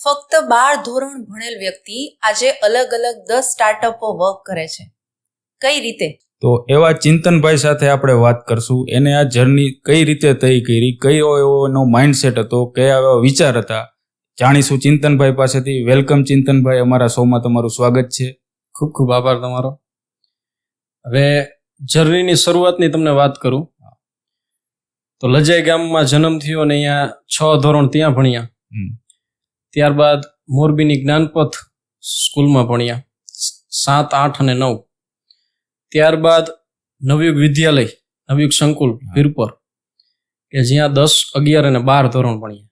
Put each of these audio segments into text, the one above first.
ફક્ત 12 ધોરણ ભણેલ વ્યક્તિ આજે અલગ અલગ 10 સ્ટાર્ટઅપો વર્ક કરે છે. કઈ રીતે? તો એવા ચિંતનભાઈ સાથે આપણે વાત કરશું. એને આ જર્ની કઈ રીતે તય કરી, કયો એનો માઇન્ડસેટ હતો, કયા એવા વિચાર હતા, જાણીશું ચિંતનભાઈ પાસેથી. વેલકમ ચિંતનભાઈ, અમારા શોમાં તમારું સ્વાગત છે. ખૂબ ખૂબ આભાર તમારો. હવે જર્નીની શરૂઆતની તમને વાત કરું તો લજાઈ ગામમાં જન્મ થયો અને અહીંયા 6 ધોરણ ત્યાં ભણ્યા. ત્યારબાદ મોરબીની જ્ઞાનપથ સ્કૂલમાં ભણ્યા 7, 8 અને 9. ત્યારબાદ નવયુગ વિદ્યાલય, નવયુગ સંકુલ વીરપુર કે જ્યાં 10, 11 અને 12 ધોરણ ભણ્યા.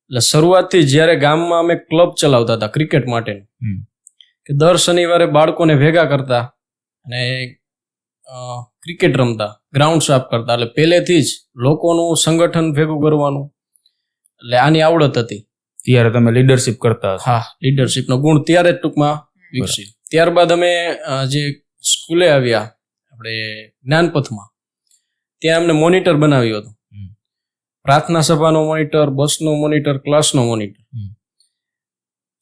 એટલે શરૂઆતથી જ્યારે ગામમાં અમે ક્લબ ચલાવતા હતા ક્રિકેટ માટેનું, કે દર શનિવારે બાળકોને ભેગા કરતા અને ક્રિકેટ રમતા, ગ્રાઉન્ડ સાફ કરતા. એટલે પહેલેથી જ લોકોનું સંગઠન ભેગું કરવાનું, એટલે આની આવડત હતી. ત્યારે તમે લીડરશિપ કરતા? હા, લીડરશિપનો ગુણ ત્યારે જ ટૂંકમાં વિકસ્યો. ત્યારબાદ અમે જે સ્કૂલે આવ્યા આપણે જ્ઞાનપથમાં, ત્યાં અમને મોનિટર બનાવ્યું હતું. પ્રાર્થના સભાનો મોનિટર, બસનો મોનિટર, ક્લાસનો મોનિટર.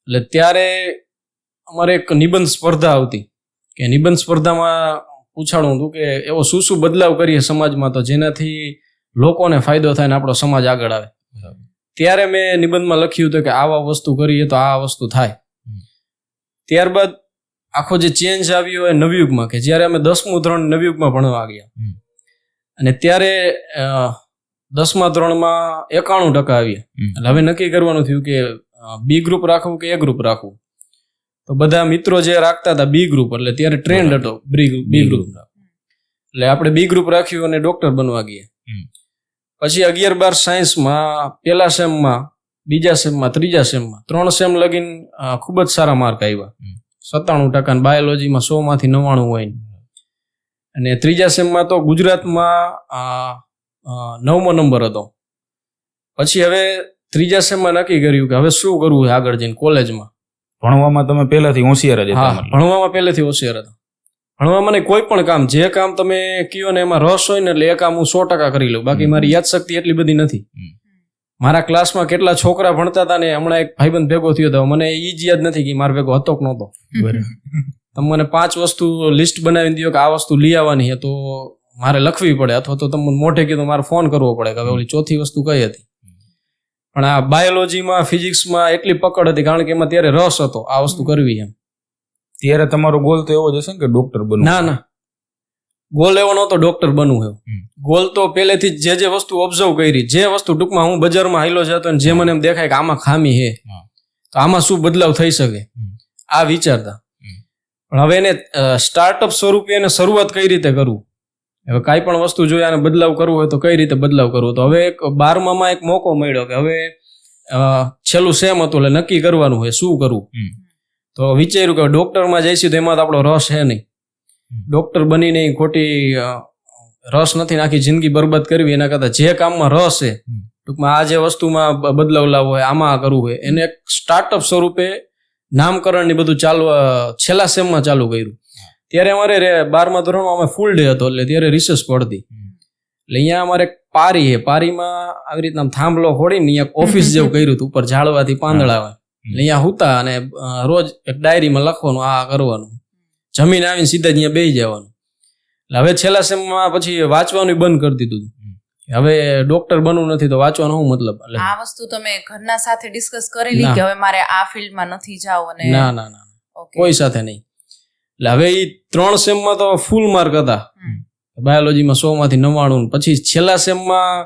એટલે ત્યારે અમારે એક નિબંધ સ્પર્ધા આવતી, કે નિબંધ સ્પર્ધામાં પૂછાડું હતું કે એવો શું શું બદલાવ કરીએ સમાજમાં તો જેનાથી લોકોને ફાયદો થાય ને આપણો સમાજ આગળ આવે. ત્યારે મેં નિબંધમાં લખ્યું હતું કે આવા વસ્તુ કરીએ તો આ વસ્તુ થાય. ત્યારબાદ આખો જે ચેન્જ આવ્યો એ નવયુગમાં, કે જ્યારે અમે 10મું ધોરણ નવયુગમાં ભણવા ગયા અને ત્યારે 10મા ધોરણમાં 91% આવ્યા. એટલે હવે નક્કી કરવાનું થયું કે બી ગ્રુપ રાખવું કે એ ગ્રુપ રાખવું. તો બધા મિત્રો જે રાખતા હતા બી ગ્રુપ, એટલે ત્યારે ટ્રેન્ડ હતો બી ગ્રુપ. એટલે આપણે બી ગ્રુપ રાખ્યું અને ડોક્ટર બનવા ગયા. પછી 11, 12 સાયન્સમાં પહેલા સેમમાં, બીજા સેમમાં, ત્રીજા સેમમાં 3 સેમ લગીન ખૂબ જ સારા માર્ક આવ્યા, 97%. અને બાયોલોજીમાં 100માંથી 99 હોય. અને ત્રીજા સેમમાં તો ગુજરાતમાં 9મો નંબર હતો. પછી હવે ત્રીજા સેમમાં નક્કી કર્યું કે હવે શું કરવું છે આગળ જઈને કોલેજમાં. ભણવામાં તમે પહેલાથી હોશિયાર જ હતા? હા, ભણવામાં પહેલેથી હોશિયાર હતા. ભણવામાં નહીં, કોઈ પણ કામ, જે કામ તમે કયો ને એમાં રસ હોય ને એટલે એ કામ હું 100% કરી લઉં. બાકી મારી યાદશક્તિ એટલી બધી નથી. મારા ક્લાસમાં કેટલા છોકરા ભણતા હતા ને હમણાં એક ભાઈબંધ ભેગો થયો હતો, મને એ જ યાદ નથી કે મારો ભેગો હતો કે નહોતો. તમે મને 5 વસ્તુ લિસ્ટ બનાવી દો કે આ વસ્તુ લઈ આવવાની છે, તો મારે લખવી પડે, અથવા તો તમને મોઢે કીધું મારે ફોન કરવો પડે કે હવે ઓલી ચોથી વસ્તુ કઈ હતી. પણ આ બાયોલોજીમાં, ફિઝિક્સમાં એટલી પકડ હતી કારણ કે એમાં ત્યારે રસ હતો આ વસ્તુ કરવી. એમ ત્યારે તમારો ગોલ તો એવો જ હશે ને કે ડોક્ટર બનવું? ના, ગોલ એવો નહોતો ડોક્ટર બનવું એવો. ગોલ તો પહેલેથી જે વસ્તુ ઓબ્ઝર્વ કરી, જે વસ્તુ ટૂંકમાં હું બજારમાં હાઈલો જતો અને જે મને એમ દેખાય કે આમાં ખામી છે તો આમાં શું બદલાવ થઈ શકે, આ વિચારતા. પણ હવે એને સ્ટાર્ટઅપ સ્વરૂપે એને શરૂઆત કઈ રીતે કરવું, હવે કાંઈ પણ વસ્તુ જોઈએ આને બદલાવ કરવો હોય તો કઈ રીતે બદલાવ કરવો. તો હવે 12માં એક મોકો મળ્યો કે હવે છેલ્લું સેમ હતું એટલે નક્કી કરવાનું હોય શું કરવું. તો વિચાર્યું કે ડોક્ટરમાં જઈશું તો એમાં તો આપણો રસ છે નહીં, ડોક્ટર બનીને ખોટી રસ નથી, આખી જિંદગી બરબાદ કરવી. એના કરતાં જે કામમાં રસ છે, ટૂંકમાં આ જે વસ્તુમાં બદલાવ લાવવો હોય, આમાં કરવું હોય, એને એક સ્ટાર્ટઅપ સ્વરૂપે નામકરણ ને બધું છેલ્લા સેમમાં ચાલુ કર્યું. ત્યારે અમારે 12મા ધોરણમાં અમે ફૂલ ડે હતો, એટલે ત્યારે રિસર્ચ પડતી. એટલે અહીંયા અમારે એક પારી છે, પારીમાં આવી રીતના થાંભલો ખોડીને અહીંયા ઓફિસ જેવું કર્યું હતું, ઉપર ઝાડવાથી પાંદડા આવે. એટલે અહીંયા હુતા અને રોજ એક ડાયરીમાં લખવાનું, આ કરવાનું, જમીન આવીને સીધા અહીંયા બેસી જવાનું. એટલે હવે છેલ્લા સેમમાં પછી વાંચવાનું બંધ કરી દીધું. હવે ડોક્ટર બનવું નથી તો વાંચવાનો શું મતલબ? આ વસ્તુ તમે ઘરના સાથે ડિસ્કસ કરેલી કે હવે મારે આ ફિલ્ડમાં નથી જાવ? અને ના, કોઈ સાથે નહીં. એટલે હવે એ 3 સેમમાં તો ફૂલ માર્ક હતા, બાયોલોજીમાં 100માંથી 99. પછી છેલ્લા સેમમાં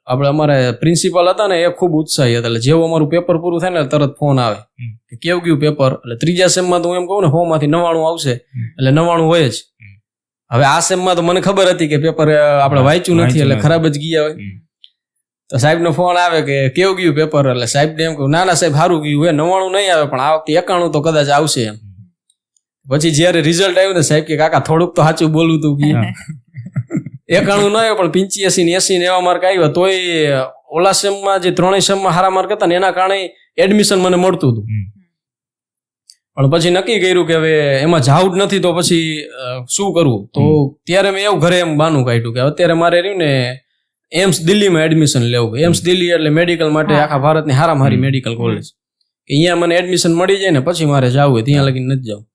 આપણે અમારે પ્રિન્સિપાલ હતા ને એ ખૂબ ઉત્સાહી હતા. એટલે જેવું અમારું પેપર પૂરું થાય ને તરત ફોન આવે કે કેવું ગયું પેપર. એટલે ત્રીજા સેમમાં તો હું એમ કહું ને 100માંથી 99 આવશે, એટલે 99 હોય જ. હવે આ સેમમાં તો મને ખબર હતી કે પેપર આપણે વાંચ્યું નથી એટલે ખરાબ જ ગયા હોય. તો સાહેબનો ફોન આવે કે કેવું ગયું પેપર. એટલે સાહેબને એમ કહું ના સાહેબ સારું ગયું હોય, 99 નહીં આવે પણ આ વખતે 91 તો કદાચ આવશે એમ. પછી જયારે રિઝલ્ટ આવ્યું ને સાહેબ કે કાકા થોડુંક તો સાચું બોલું તું કે 91 ન આવ્યો પણ 85 ને 80 ને એવા માર્ક આવ્યા. તોય ઓલા સેમમાં જે 3 સેમમાં સારા માર્ક હતા ને એના કારણે એડમિશન મને મળતું હતું. પણ પછી નક્કી કર્યું કે હવે એમાં જાવું જ નથી તો પછી શું કરવું. તો ત્યારે મેં એવું ઘરે એમ બાનું કાઢ્યું કે અત્યારે મારે રહ્યું ને એમ્સ દિલ્હીમાં એડમિશન લેવું. એમ્સ દિલ્હી એટલે મેડિકલ માટે આખા ભારતની હારામાં હારી મેડિકલ કોલેજ. અહીંયા મને એડમિશન મળી જાય ને પછી મારે જવું હોય ત્યાં લગીને નથી જવું.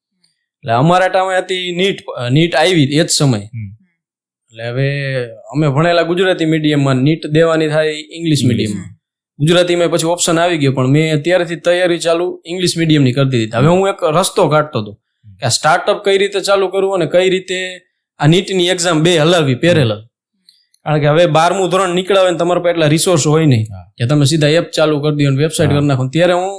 એટલે અમારા ટાઈમે હતી નીટ આવી એ જ સમય. એટલે હવે અમે ભણેલા ગુજરાતી મીડિયમમાં નીટ દેવાની થાય ઇંગ્લિશ મીડિયમમાં. ગુજરાતીમાં પછી ઓપ્શન આવી ગયો પણ મેં અત્યારેથી તૈયારી ચાલુ ઇંગ્લિશ મીડિયમની કરી દીધી. હવે હું એક રસ્તો કાઢતો હતો કે આ સ્ટાર્ટઅપ કઈ રીતે ચાલુ કરવું અને કઈ રીતે આ નીટની એક્ઝામ બે હલાવવી પેરેલલ. કારણ કે હવે 12મું ધોરણ નીકળ્યા હોય ને તમારા પાસે એટલા રિસોર્સ હોય નહીં કે તમે સીધા એપ ચાલુ કરી દો અને વેબસાઇટ કરી નાખો. ત્યારે હું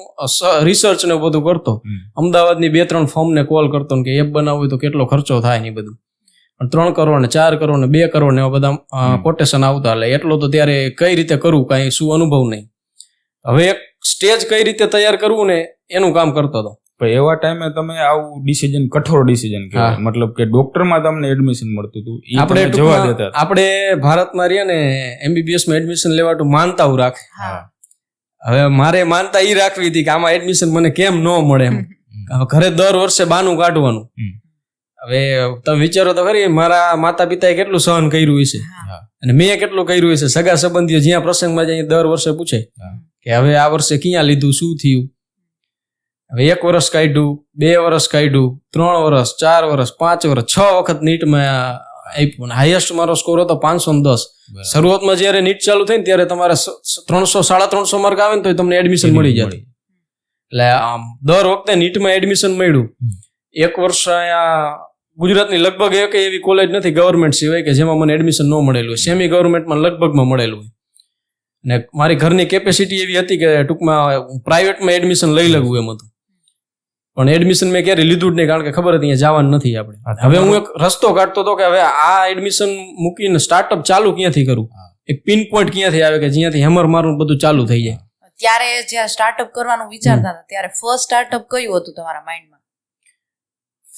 રિસર્ચ ને બધું કરતો. અમદાવાદની 2-3 ફર્મને કોલ કરતો કે એપ બનાવવું હોય તો કેટલો ખર્ચો થાય ને બધું. પણ 3 કરોડ ને 4 કરોડ ને 2 કરોડ ને એવા બધા કોટેશન આવતા. એટલે એટલો તો ત્યારે કઈ રીતે કરવું કાંઈ શું અનુભવ નહીં. હવે એક સ્ટેજ કઈ રીતે તૈયાર કરવું ને એનું કામ કરતો હતો. પણ એવા ટાઈમે તમે આવું ડિસિઝન કઠોર ડિસિઝન કહેવાય, મતલબ કે ડોક્ટરમાં તમને એડમિશન મળતું હતું આપણે ભારતમાં રહ્યા ને MBBS માં એડમિશન લેવાતું માનતા રાખે. હવે મારે માનતા ઈ રાખવી હતી કે આમાં એડમિશન મને કેમ ન મળે એમ. ઘરે દર વર્ષે બાનું કાઢવાનું. હવે તમે વિચારો તો ખરી મારા માતા પિતાએ કેટલું સહન કર્યું હશે અને મેં કેટલું કર્યું હશે. સગા સંબંધીઓ જ્યાં પ્રસંગમાં જઈને દર વર્ષે પૂછે કે હવે આ વર્ષે ક્યાં લીધું, શું થયું. હવે 1 વર્ષ કાઢ્યું, 2 વર્ષ કાઢ્યું, 3 વર્ષ, 4 વર્ષ, 5 વર્ષ, 6 વખત નીટમાં આપ્યું. હાઈએસ્ટ મારો સ્કોર હતો 510. શરૂઆતમાં જયારે નીટ ચાલુ થઈ ને ત્યારે તમારે 300-350 માર્ક આવે ને તો તમને એડમિશન મળી જાય. એટલે દર વખતે નીટમાં એડમિશન મળ્યું. 1 વર્ષ અહીંયા ગુજરાતની લગભગ એક એવી કોલેજ નથી ગવર્મેન્ટ સિવાય કે જેમાં મને એડમિશન ન મળેલું હોય. સેમી ગવર્મેન્ટમાં લગભગમાં મળેલું હોય. અને મારી ઘરની કેપેસિટી એવી હતી કે ટૂંકમાં પ્રાઇવેટમાં એડમિશન લઈ લઉં એમ હતું. પણ એડમિશન મેં ક્યારે લીધું જ નહીં કારણ કે ખબર હતી અહીંયા જવાનું નથી આપણે. હવે હું એક રસ્તો કાઢતો હતો કે હવે આ એડમિશન મૂકીને સ્ટાર્ટઅપ ચાલુ ક્યાંથી કરું. એક પિન પોઈન્ટ ક્યાંથી આવે કે જ્યાંથી હેમર મારું બધું ચાલુ થઈ જાય. ત્યારે જ્યારે સ્ટાર્ટઅપ કરવાનું વિચારતા હતા ત્યારે ફર્સ્ટ સ્ટાર્ટઅપ કયું હતું તમારા માઇન્ડમાં?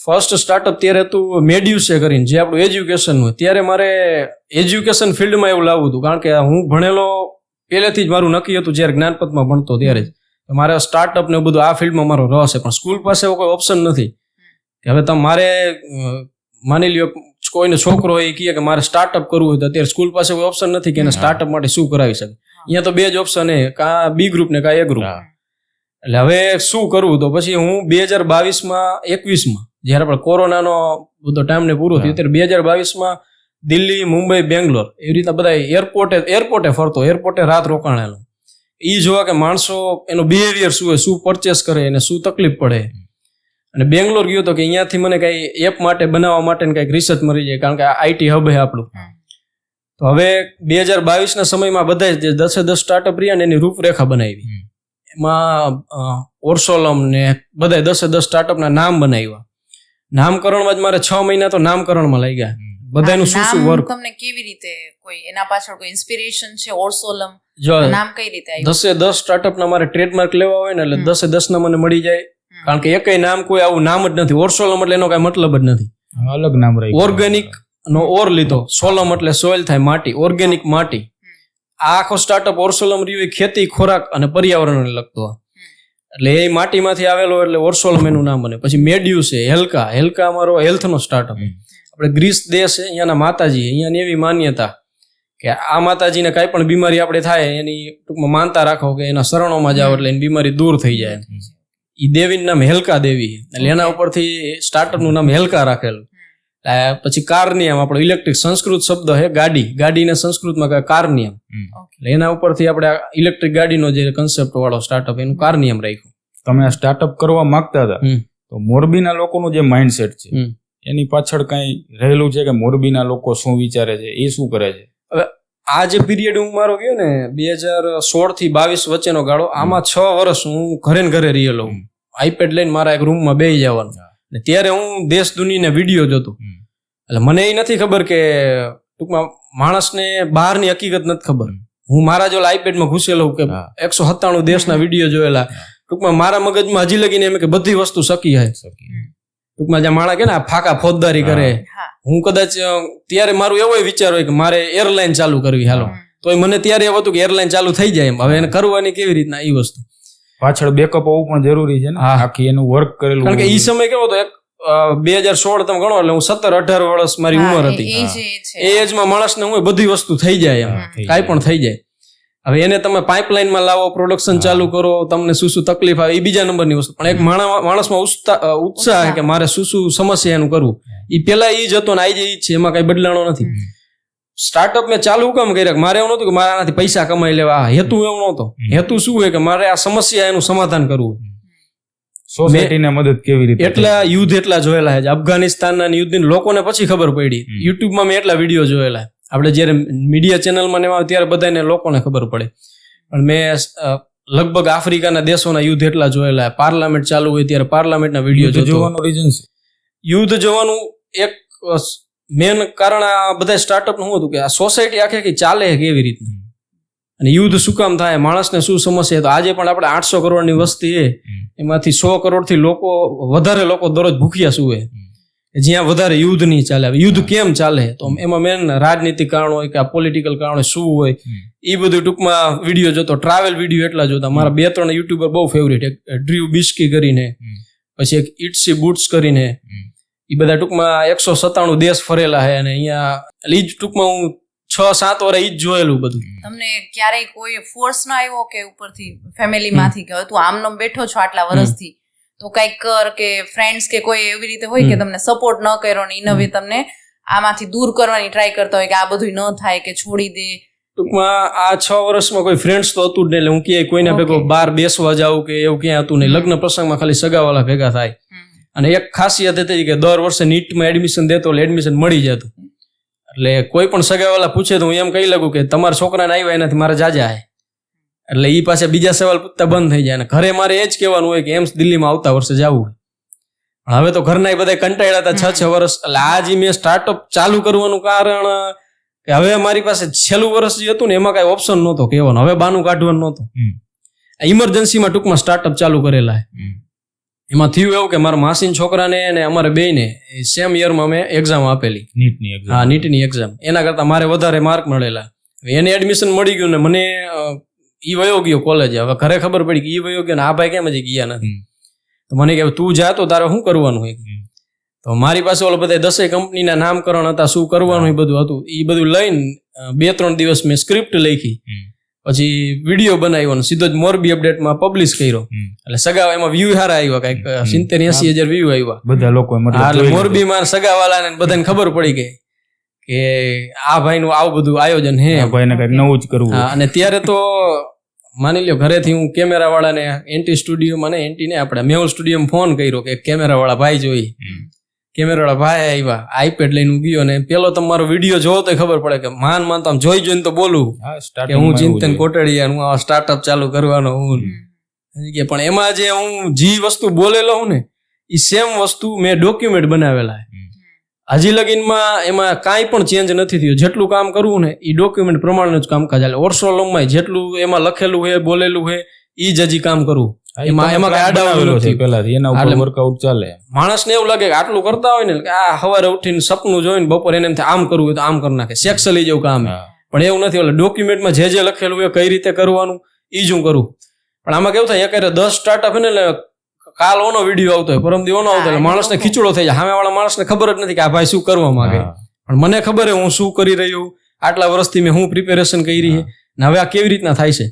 ફર્સ્ટ સ્ટાર્ટઅપ ત્યારે હતું મેડ્યુસે કરીને જે આપણું એજ્યુકેશન હોય. ત્યારે મારે એજ્યુકેશન ફિલ્ડમાં એવું લાવવું હતું કારણ કે હું ભણેલો પહેલેથી જ મારું નક્કી હતું જ્યારે જ્ઞાનપથમાં ભણતો ત્યારે જ મારે સ્ટાર્ટઅપ ને બધું આ ફિલ્ડમાં મારો રસ છે. પણ સ્કૂલ પાસે એવો કોઈ ઓપ્શન નથી કે હવે તમે મારે માની લ્યો કોઈને છોકરો હોય એ કહે કે મારે સ્ટાર્ટઅપ કરવું હોય તો અત્યારે સ્કૂલ પાસે કોઈ ઓપ્શન નથી કે એને સ્ટાર્ટઅપ માટે શું કરાવી શકે. અહીંયા તો 2 જ ઓપ્શન છે, કાં બી ગ્રુપ ને કાં એ ગ્રુપ. એટલે હવે શું કરવું તો પછી હું 2022-21 જયારે આપણે કોરોનાનો બધો ટાઈમ ને પૂરો થયો ત્યારે 2022 દિલ્હી, મુંબઈ, બેંગ્લોર એવી રીતના બધા એરપોર્ટે ફરતો, એરપોર્ટે રાત રોકાણેલો. એ જોવા કે માણસો એનો બિહેવિયર શું હોય, શું પરચેસ કરે અને શું તકલીફ પડે. અને બેંગ્લોર ગયો તો કે અહીંયાથી મને કઈ એપ માટે બનાવવા માટે કઈક રિસર્ચ મળી જાય કારણ કે આઈટી હબ છે આપણું. તો હવે 2022 સમયમાં બધા જે 10 સ્ટાર્ટઅપ રહ્યા ને એની રૂપરેખા બનાવી. એમાં ઓર્સોલમ ને બધા 10 સ્ટાર્ટઅપના નામ બનાવ્યા. નામકરણમાં જ મારે 6 મહિના તો નામકરણમાં લઈ ગયા. બધાનું શું શું વર્ક. તમને કેવી રીતે કોઈ એના પાછળ કોઈ ઇન્સ્પિરેશન છે? ઓર્સોલમ નામ કઈ રીતે આવ્યું? 10 સ્ટાર્ટઅપના મારે ટ્રેડમાર્ક લેવા હોય ને એટલે 10 ના મને મળી જાય કારણ કે એકય નામ કોઈ આવું નામ જ નથી. ઓર્સોલમ એટલે એનો કઈ મતલબ જ નથી. અલગ નામ રાખ્યું. ઓર્ગેનિક નો ઓર લીધો, સોલમ એટલે સોઇલ થાય માટી, ઓર્ગેનિક માટી. આ આખો સ્ટાર્ટઅપ ઓર્સોલમ રહ્યું ખેતી, ખોરાક અને પર્યાવરણને લગતો. એટલે એ માટીમાંથી આવેલો એટલે ઓર્સોલમ એનું નામ બને. પછી મેડ્યુસ છે, હેલ્કા અમારો હેલ્થનો સ્ટાર્ટઅપ. આપણે ગ્રીસ દેશ છે, અહીંયાના માતાજી, અહીંયાની એવી માન્યતા કે આ માતાજીને કાંઈ પણ બીમારી આપણે થાય એની ટૂંકમાં માનતા રાખો કે એના શરણોમાં જાઓ એટલે એની બીમારી દૂર થઈ જાય. એ દેવીનું નામ હેલ્કા દેવી એટલે એના ઉપરથી સ્ટાર્ટઅપનું નામ હેલ્કા રાખેલું. પછી કાર્નિયમ આપણો ઇલેક્ટ્રિક સંસ્કૃત શબ્દ છે ગાડીને સંસ્કૃતમાં કહે કાર્નિયમ. એટલે એના ઉપરથી આપણે ઇલેક્ટ્રિક ગાડીનો જે કન્સેપ્ટ વાળો સ્ટાર્ટઅપ એનું કાર્નિયમ રાખ્યું. તમે આ સ્ટાર્ટઅપ કરવા માંગતા હતા તો મોરબીના લોકોનું જે માઇન્ડસેટ છે એની પાછળ કઈ રહેલું છે કે મોરબીના લોકો શું વિચારે છે, એ શું કરે છે? હવે આ જે પીરિયડ હું મારો ગયો ને 2016 થી 22 વચ્ચેનો ગાળો, આમાં 6 વર્ષ હું ઘરે ને ઘરે રહેલો. આઈપેડ લઈને મારા એક રૂમમાં બેસી જવાનું. ત્યારે હું દેશ દુનિયાના વિડીયો જોતો. એટલે મને એ નથી ખબર કે ટૂંકમાં માણસને બહારની હકીકત નથી ખબર. હું મારા જો આઈપેડમાં ઘૂસેલો કે 197 દેશના વિડીયો જોયેલા. ટૂંકમાં મારા મગજમાં હજી લગીને એમ કે બધી વસ્તુ શકી છે. ટૂંકમાં જ્યાં માણસ કે ને ફાકા ફોજદારી કરે, હું કદાચ ત્યારે મારું એવો વિચાર હોય કે મારે એરલાઇન ચાલુ કરવી. હાલો તો મને ત્યારે એવું હતું કે એરલાઇન ચાલુ થઈ જાય એમ. હવે એને કરવાની કેવી રીતના એ વસ્તુ પાછળ બેકઅપ હોવું પણ જરૂરી છે ને, આખી એનું વર્ક કરેલું. કારણ કે એ સમય કેવો હતો, એક 2016 તમે ગણો એટલે હું 17-18 વર્ષ મારી ઉંમર હતી. એ એજમાં માણસને હું બધી વસ્તુ થઈ જાય, એમ કાંઈ પણ થઈ જાય. હવે એને તમે પાઇપલાઇનમાં લાવો, પ્રોડક્શન ચાલુ કરો, તમને શું તકલીફ આવે એ બીજા નંબરની વસ્તુ. પણ એક માણસમાં ઉત્સાહ કે મારે શું સમસ્યા એનું કરવું, એ પેલા એ જ હતો ને આજે એ જ છે, એમાં કઈ બદલાણો નથી. સ્ટાર્ટઅપ મેં ચાલુ કામ કર્યા, મારે એવું નતું કે મારે આનાથી પૈસા કમાઈ લેવા, હેતુ એવું નહોતો. હેતુ શું હોય કે મારે આ સમસ્યા એનું સમાધાન કરવું. સોસાયટીને મદદ કેવી રીતે, એટલા યુદ્ધ એટલા જોયેલા છે અફઘાનિસ્તાનના યુદ્ધની, લોકોને પછી ખબર પડી. યુટ્યુબમાં મેં એટલા વિડીયો જોયેલા, આપણે જયારે મીડિયા ચેનલમાં એમાં ત્યારે બધાને લોકોને ખબર પડે. પણ મેં લગભગ આફ્રિકાના દેશોના યુદ્ધ એટલા જોયેલા. પાર્લામેન્ટ ચાલુ હોય ત્યારે પાર્લામેન્ટના વિડીયો જોવાનું રીઝન છે. યુદ્ધ જોવાનું એક મેન કારણ આ બધા સ્ટાર્ટઅપ નું હતું કે આ સોસાયટી આખી ચાલે કેવી રીતના, અને યુદ્ધ શું કામ થાય, માણસને શું સમસ્યા. તો આજે પણ આપણે 800 કરોડની વસ્તી છે, એમાંથી 100 કરોડથી લોકો વધારે લોકો દરરોજ ભૂખ્યા સુવે, જ્યાં વધારે યુદ્ધ નહીં ચાલે. યુદ્ધ કેમ ચાલે તો એમાં મેન રાજનીતિક કારણ હોય કે આ પોલિટિકલ કારણ શું હોય, એ બધું ટૂંકમાં વિડીયો જોતો. ટ્રાવેલ વિડીયો એટલા જોતા. મારા 2-3 યુટ્યુબર બહુ ફેવરેટ, એક ડ્રીવ બિસ્કી કરીને, પછી એક ઇટ્સી બુટ્સ કરીને, એ બધા ટૂંકમાં 197 દેશ ફરેલા છે. અને અહીંયા એ જ ટૂંકમાં હું 6-7 વર્ષ ઈ જ જોયેલું બધું. તમને ક્યારેય કોઈ ફોર્સ ના આવ્યો કે ઉપરથી ફેમિલી માંથી કે તું આમનો બેઠો છો આટલા વર્ષથી તો કઈક કર, કે ફ્રેન્ડ્સ કે કોઈ એવી રીતે હોય કે તમને સપોર્ટ ન કર્યો ને ઇનવે તમને આમાંથી દૂર કરવાની ટ્રાય કરતા હોય કે આ બધું ન થાય કે છોડી દે? ટૂંકમાં આ 6 વર્ષમાં કોઈ ફ્રેન્ડ્સ તો હતું જ નહીં. એટલે હું ક્યાંય કોઈના ભેગો બહાર બેસવા જાઉં કે એવું ક્યાંય હતું નહીં. લગ્ન પ્રસંગમાં ખાલી સગાવાલા ભેગા થાય. અને એક ખાસિયત હતી કે દર વર્ષે નીટમાં એડમિશન દેતો એટલે એડમિશન મળી જતું. એટલે કોઈ પણ સગાવાલા પૂછે તો હું એમ કહી લઉં કે તમારા છોકરાને આવ્યા એનાથી મારા જાજા હે. એટલે એ પાસે બીજા સવાલ પૂછતા બંધ થઈ જાય. અને ઘરે મારે એ જ કહેવાનું હોય કે એમ્સ દિલ્હીમાં આવતા વર્ષે જવું. હવે તો ઘરના બધા કંટાળ્યા હતા 6 વર્ષ. એટલે આજે મેં સ્ટાર્ટઅપ ચાલુ કરવાનું કારણ કે હવે મારી પાસે છેલ્લું વર્ષ જે હતું ને એમાં કઈ ઓપ્શન નહોતો કહેવાનો, હવે બાનું કાઢવાનું નહોતું. ઇમરજન્સીમાં ટૂંકમાં સ્ટાર્ટઅપ ચાલુ કરેલા. એમાં થયું એવું કે મારા માસીના છોકરાને અને અમારે બેયને સેમ યરમાં મેં એક્ઝામ આપેલી, નીટની એક્ઝામ. હા, નીટની એક્ઝામ. એના કરતાં મારે વધારે માર્ક મળેલા. એને એડમિશન મળી ગયું ને મને ઈ વયો ગયો કોલેજ. હવે ઘરે ખબર પડી કે ઈ વયો ગયો ને આ ભાઈ કેમ હજી ગયા નથી. તો મને કહે તું જા તો તારે શું કરવાનું હોય. તો મારી પાસે ઓલો બધા 10 કંપનીના નામકરણ હતા, શું કરવાનું એ બધું હતું. એ બધું લઈને 2-3 દિવસ મેં સ્ક્રિપ્ટ લખી, પછી વિડીયો બનાવ્યો ને સીધો જ મોરબી અપડેટમાં પબ્લિશ કર્યો. એટલે સગા એમાં વ્યૂ સારા આવ્યા, કઈક 70-80 હજાર વ્યૂ આવ્યા બધા લોકો. એટલે મોરબીમાં સગાવાળાને બધાને ખબર પડી ગઈ કે આ ભાઈનું આવું બધું આયોજન હે, ભાઈને કઈક નવું જ કરવું. અને ત્યારે તો માની લ્યો ઘરેથી હું કેમેરા વાળાને એન્ટી સ્ટુડિયોમાં ને એન્ટી ને આપણે મેહુલ સ્ટુડિયોમાં ફોન કર્યો કે કેમેરા વાળા ભાઈ જોઈ. કેમેરા વાળા ભાઈ આવ્યા, આઈપેડ લઈને હું ગયો. અને પેલો તમારો વિડીયો જોવો તો ખબર પડે કે માન તો આમ જોઈને તો બોલું કે હું ચિંતન કોટડિયા, હું આ સ્ટાર્ટઅપ ચાલુ કરવાનો હું. પણ એમાં જે હું જે વસ્તુ બોલેલો હું ને એ સેમ વસ્તુ મેં ડોક્યુમેન્ટ બનાવેલા. હજી લગીનમાં એમાં કાંઈ પણ ચેન્જ નથી થયું. જેટલું કામ કરવું ને એ ડોક્યુમેન્ટ પ્રમાણે જ કામકાજ ચાલે. વર્ષો લંબાઈ જેટલું એમાં લખેલું હોય બોલેલું હોય એ જ હજી કામ કરવું. માણસને એવું લાગે કે આટલું કરતા હોય ને કે આ સવારે ઉઠીને સપનું જોઈને બપોરે એને આમ કરવું હોય તો આમ કરી નાખે, સેક્સ લઈ જવું કામ. પણ એવું નથી. એટલે ડોક્યુમેન્ટમાં જે લખેલું હોય કઈ રીતે કરવાનું એ જ હું કરું. પણ આમાં કેવું થાય, એક 10 સ્ટાર્ટઅપ ને એટલે કાલ ઓનો વિડીયો આવતો હોય, પરમદી ઓનો આવતો એટલે માણસને ખીચડો થઈ જાય. સામે વાળા માણસને ખબર જ નથી કે આ ભાઈ શું કરવા માંગે. પણ મને ખબર છે હું શું કરી રહ્યું, આટલા વર્ષથી મેં હું પ્રિપેરેશન કરી છે ને હવે આ કેવી રીતના થાય છે.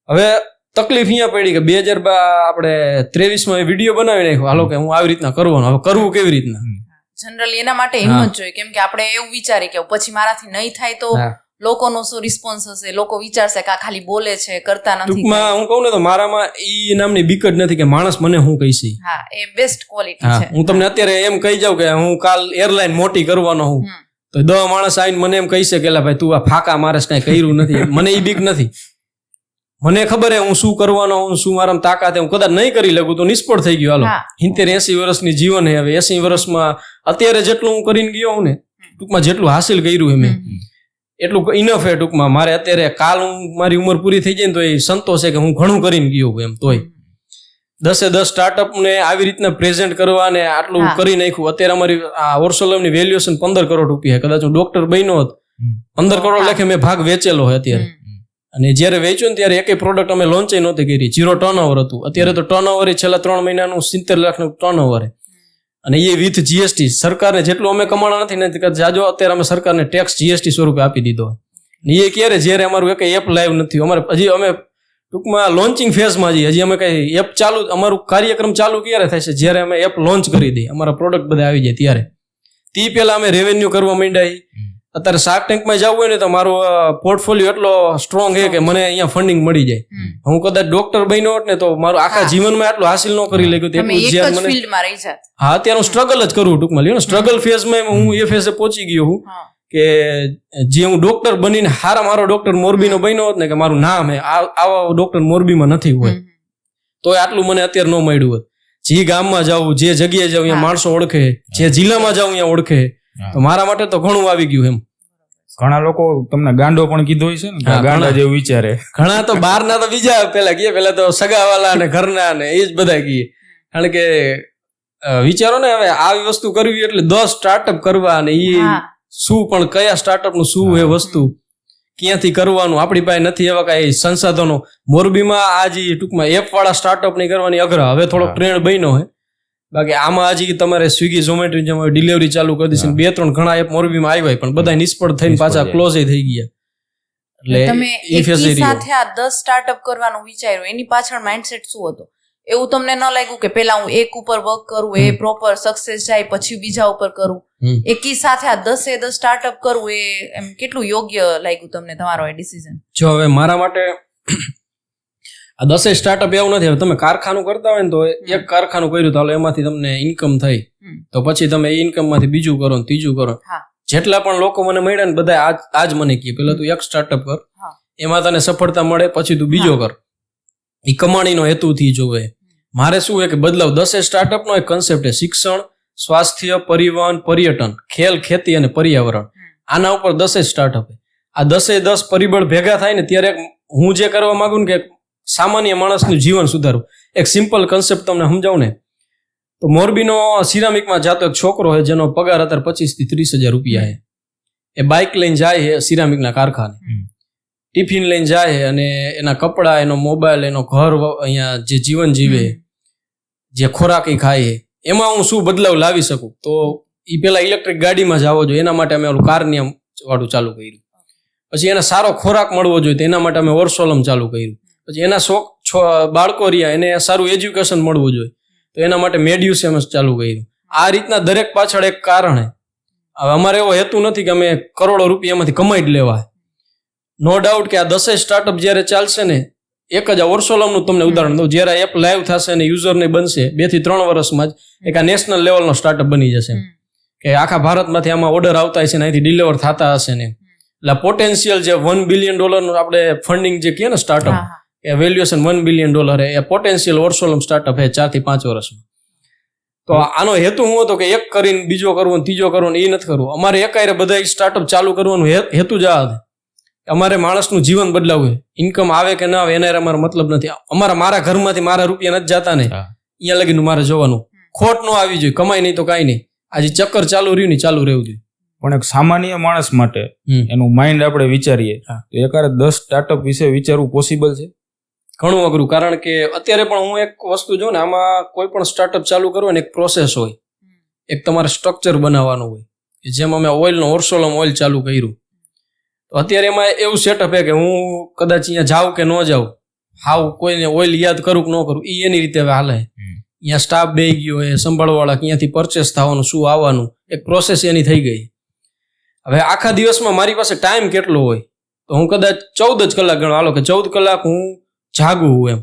હવે તકલીફ અહીંયા પડી કે 2023 વિડીયો બનાવી નાખ્યો, હાલો કે હું આવી રીતના કરવાનું. હવે કરવું કેવી રીતના? જનરલી એના માટે હિંમત જોઈએ, કેમ કે આપણે એવું વિચારી કે પછી મારાથી નહીં થાય તો લોકોનો શું રિસ્પોન્સ હશે, લોકો વિચારશે કે આ ખાલી બોલે છે, કરતા નથી. ટૂંકમાં હું કહું ને તો મારામાં ઈ નામની બીક જ નથી કે માણસ મને હું કહીશ. હા, એ બેસ્ટ ક્વોલિટી છે. હું તમને અત્યારે એમ કહી જાઉં કે હું કાલ એરલાઇન મોટી કરવાનો હું, તો 10 માણસ આવીને મને એમ કહી શકે ભાઈ તું આ ફાકા મારસ કઈ કર્યું નથી. મને ઈ બીક નથી. મને ખબર હે હું શું કરવાનો, હું શું મારામાં તાકાત. હું કદાચ નહીં કરી લઉં તો નિષ્ફળ થઈ ગયો. હાલો 70-80 વર્ષની જીવન હે. હવે 80 વર્ષમાં અત્યારે જેટલું હું કરીને ગયો હું ને, ટૂંકમાં જેટલું હાસિલ કર્યું હે મેં એટલું ઇનફ હે. ટૂંકમાં મારે અત્યારે કાલ હું મારી ઉંમર પૂરી થઈ જાય ને તો એ સંતોષ છે કે હું ઘણું કરીને ગયો એમ. તોય 10 સ્ટાર્ટઅપ ને આવી રીતના પ્રેઝન્ટ કરવા ને આટલું કરી નાખ્યું. અત્યારે અમારી આ ઓર્સોલમની વેલ્યુએશન 15 કરોડ રૂપિયા. કદાચ હું ડોક્ટર બન્યો હોત 15 કરોડ લેખે મેં ભાગ વેચેલો હોય અત્યારે. અને જયારે વેચ્યું ને ત્યારે એકેય પ્રોડક્ટ અમે લોન્ચ નહોતી કરી. 0 ટર્નઓવર હતું. અત્યારે તો ટર્નઓવર છેલ્લા 3 મહિનાનું 70 લાખનું ટર્નઓવર. અને એ વિથ જીએસટી. સરકારને જેટલું અમે કમાણા નથી ને જાજો અત્યારે અમે સરકારને ટેક્સ જીએસટી સ્વરૂપે આપી દીધો. ને એ ક્યારે જ્યારે અમારું એક એપ લાઈવ નથી, અમારે હજી અમે ટૂંકમાં લોન્ચિંગ ફેઝમાં છીએ. હજી અમે કઈ એપ ચાલુ, અમારું કાર્યક્રમ ચાલુ ક્યારે થાય છે? જ્યારે અમે એપ લોન્ચ કરી દઈએ, અમારા પ્રોડક્ટ બધા આવી જાય ત્યારે. તે પહેલા અમે રેવન્યુ કરવા માંડ્યા. અત્યારે શાર્ક ટેન્કમાં જવું હોય ને તો મારો પોર્ટફોલિયો એટલો સ્ટ્રોંગ છે કે મને અહીંયા ફંડિંગ મળી જાય. હું કદાચ ડોક્ટર બન્યો હોત ને તો મારું આખા જીવનમાં એટલું હાસિલ ન કરી લેગું તમે એક જ ફિલ્ડમાં રહી જાત. હા, અત્યારે હું સ્ટ્રગલ જ કરું ટૂંકમાં લ્યો ને. સ્ટ્રગલ ફેઝમાં હું એ ફેઝે પહોંચી ગયો હું કે જે હું ડોક્ટર બનીને મારો ડોક્ટર મોરબીનો બન્યો હોત ને કે મારું નામ હે આવા ડોક્ટર મોરબીમાં નથી હોય તો આટલું મને અત્યારે ન મળ્યું હોત. જે ગામમાં જાઉં, જે જગ્યાએ જાઉં અહીંયા માણસો ઓળખે, જે જિલ્લામાં જાઉં અહીંયા ઓળખે, તો મારા માટે તો ઘણું આવી ગયું એમ. ઘણા લોકો તમને ગાંડો પણ કીધો હોય છે ને, ગાંડા જેવું વિચારે. ઘણા તો બહારના તો બીજા પેલા તો સગાવાલા ને ઘરના ને એ જ બધા કીએ. કારણ કે વિચારો ને હવે આવી વસ્તુ કરવી એટલે 10 સ્ટાર્ટઅપ કરવા, અને એ શું પણ કયા સ્ટાર્ટઅપ નું શું એ વસ્તુ ક્યાંથી કરવાનું, આપણી પાસે નથી એવા કઈ સંસાધનો. મોરબીમાં આ જે ટૂંકમાં એપ વાળા સ્ટાર્ટઅપ ની કરવાની અઘરા, હવે થોડોક ટ્રેન્ડ બન્યો હોય. બાકી આમાં હજી તમારે સ્વિગી ઝોમેટો જેમાં ડિલિવરી ચાલુ કરી દીધી, 2-3 ઘણા એપ મોરબીમાં આવ્યા પણ બધા નિષ્ફળ થઈને પાછા ક્લોઝ થઈ ગયા. એટલે તમે એકી સાથે આ 10 સ્ટાર્ટઅપ કરવાનું વિચાર્યું, એની પાછળ માઇન્ડસેટ શું હતો? એવું તમને ન લાગ્યું કે પેલા હું એક ઉપર વર્ક કરું, એ પ્રોપર સક્સેસ જાય, પછી બીજા ઉપર કરું? એકી સાથે આ 10 સ્ટાર્ટઅપ કરવું એ એમ કેટલું યોગ્ય લાગ્યું તમને, તમારો એ ડિસિઝન? જો હવે મારા માટે આ 10 સ્ટાર્ટઅપ એવું નથી. હવે તમે કારખાનું કરતા હોય ને તો એક કારખાનું કર્યું તો એમાંથી તમને ઇન્કમ થઈ, તો પછી તમે એ ઇન્કમ માંથી બીજું કરો ને ત્રીજું કરો. જેટલા પણ લોકો મને મળ્યા ને બધા આજ મને કહે પેલા તું એક સ્ટાર્ટઅપ કર, એમાં તને સફળતા મળે પછી તું બીજો કર. એ કમાણીનો હેતુથી જોવે. મારે શું હોય કે બદલાવ 10 સ્ટાર્ટઅપ નો એક કન્સેપ્ટ છે, શિક્ષણ, સ્વાસ્થ્ય, પરિવહન, પર્યટન, ખેલ, ખેતી અને પર્યાવરણ. આના ઉપર 10 સ્ટાર્ટઅપ. આ 10 પરિબળ ભેગા થાય ને ત્યારે હું જે કરવા માંગુ ને કે સામાન્ય માણસનું જીવન સુધારવું. એક સિમ્પલ કન્સેપ્ટ તમને સમજાવું ને તો મોરબીનો સિરામિકમાં જાતો એક છોકરો છે જેનો પગાર અત્યારે 25 થી 30 હજાર રૂપિયા છે. એ બાઇક લઈને જાય છે સિરામિકના કારખાને, ટિફિન લઈને જાય છે અને એના કપડા, એનો મોબાઈલ, એનો ઘર, અહીંયા જે જીવન જીવે, જે ખોરાક એ ખાય છે, એમાં હું શું બદલાવ લાવી શકું? તો એ પેલા ઇલેક્ટ્રિક ગાડીમાં જવો જોઈએ, એના માટે અમે ઓલું કાર્નિયમ વાળું ચાલુ કર્યું. પછી એને સારો ખોરાક મળવો જોઈએ તો એના માટે અમે ઓર્સોલમ ચાલુ કર્યું. પછી એના બાળકો રહ્યા એને સારું એજ્યુકેશન મળવું જોઈએ તો એના માટે મેડ્યુસેમસ ચાલુ કર્યું. આ રીતના દરેક પાછળ એક કારણ છે. હવે અમારે એવો હેતુ નથી કે અમે કરોડો રૂપિયામાંથી કમાઈ જ લેવા. નો ડાઉટ કે આ 10 સ્ટાર્ટઅપ જ્યારે ચાલશે ને, એક જ ઓર્સોલમનું તમને ઉદાહરણ દઉં, જ્યારે એપ લાઈવ થશે ને યુઝરને બનશે 2 થી 3 વર્ષમાં જ એક આ નેશનલ લેવલનો સ્ટાર્ટઅપ બની જશે કે આખા ભારતમાંથી આમાં ઓર્ડર આવતા હશે ને અહીંથી ડિલિવર થતા હશે ને. એટલે પોટેન્શિયલ જે $1 બિલિયન નું આપણે ફંડિંગ જે કહીએ ને સ્ટાર્ટઅપ, એ વેલ્યુએશન $1 બિલિયન એ પોટેન્શિયલ ઓર્સોલમ સ્ટાર્ટઅપ છે 4 થી 5 વર્ષમાં. તો આનો હેતુ શું હતો કે એક કરીને બીજો કરવો, ત્રીજો કરવો, એ નથી કરવું. અમારે એકાયરે બધા સ્ટાર્ટઅપ ચાલુ કરવાનું હેતુ જ આ. અમારે માણસનું જીવન બદલાવવું, ઇન્કમ આવે કે ના આવે એના અમારો મતલબ નથી. મારા ઘરમાંથી મારા રૂપિયા નથી જતા ને, અહીંયા લગીનું મારે જોવાનું. ખોટ ન આવી જોઈએ, કમાઈ નહીં તો કાંઈ નહીં. આજે ચક્કર ચાલુ રહ્યું ને ચાલુ રહેવું જોઈએ. પણ એક સામાન્ય માણસ માટે એનું માઇન્ડ આપણે વિચારીએ તો એકારે 10 સ્ટાર્ટઅપ વિશે વિચારવું પોસિબલ છે? ઘણું અઘરું. કારણ કે અત્યારે પણ હું એક વસ્તુ જોઉં ને, આમાં કોઈ પણ સ્ટાર્ટઅપ ચાલુ કરવું ને એક પ્રોસેસ હોય, એક તમારે સ્ટ્રક્ચર બનાવવાનું હોય. જેમ અમે ઓઇલનો ઓર્સોલમ ઓઇલ ચાલુ કર્યું તો અત્યારે એમાં એવું સેટઅપ છે કે હું કદાચ અહીંયા જાઉં કે ન જાઉં, હાવ કોઈને ઓઇલ યાદ કરું કે ન કરું એ એની રીતે હવે હાલે. અહીંયા સ્ટાફ બે ગયો હોય, સંભાળવાળા, ક્યાંથી પરચેસ થવાનું, શું આવવાનું, એક પ્રોસેસ એની થઈ ગઈ. હવે આખા દિવસમાં મારી પાસે ટાઈમ કેટલો હોય તો હું કદાચ 14 જ કલાક ગણો, હાલો કે 14 કલાક હું જાગું એમ.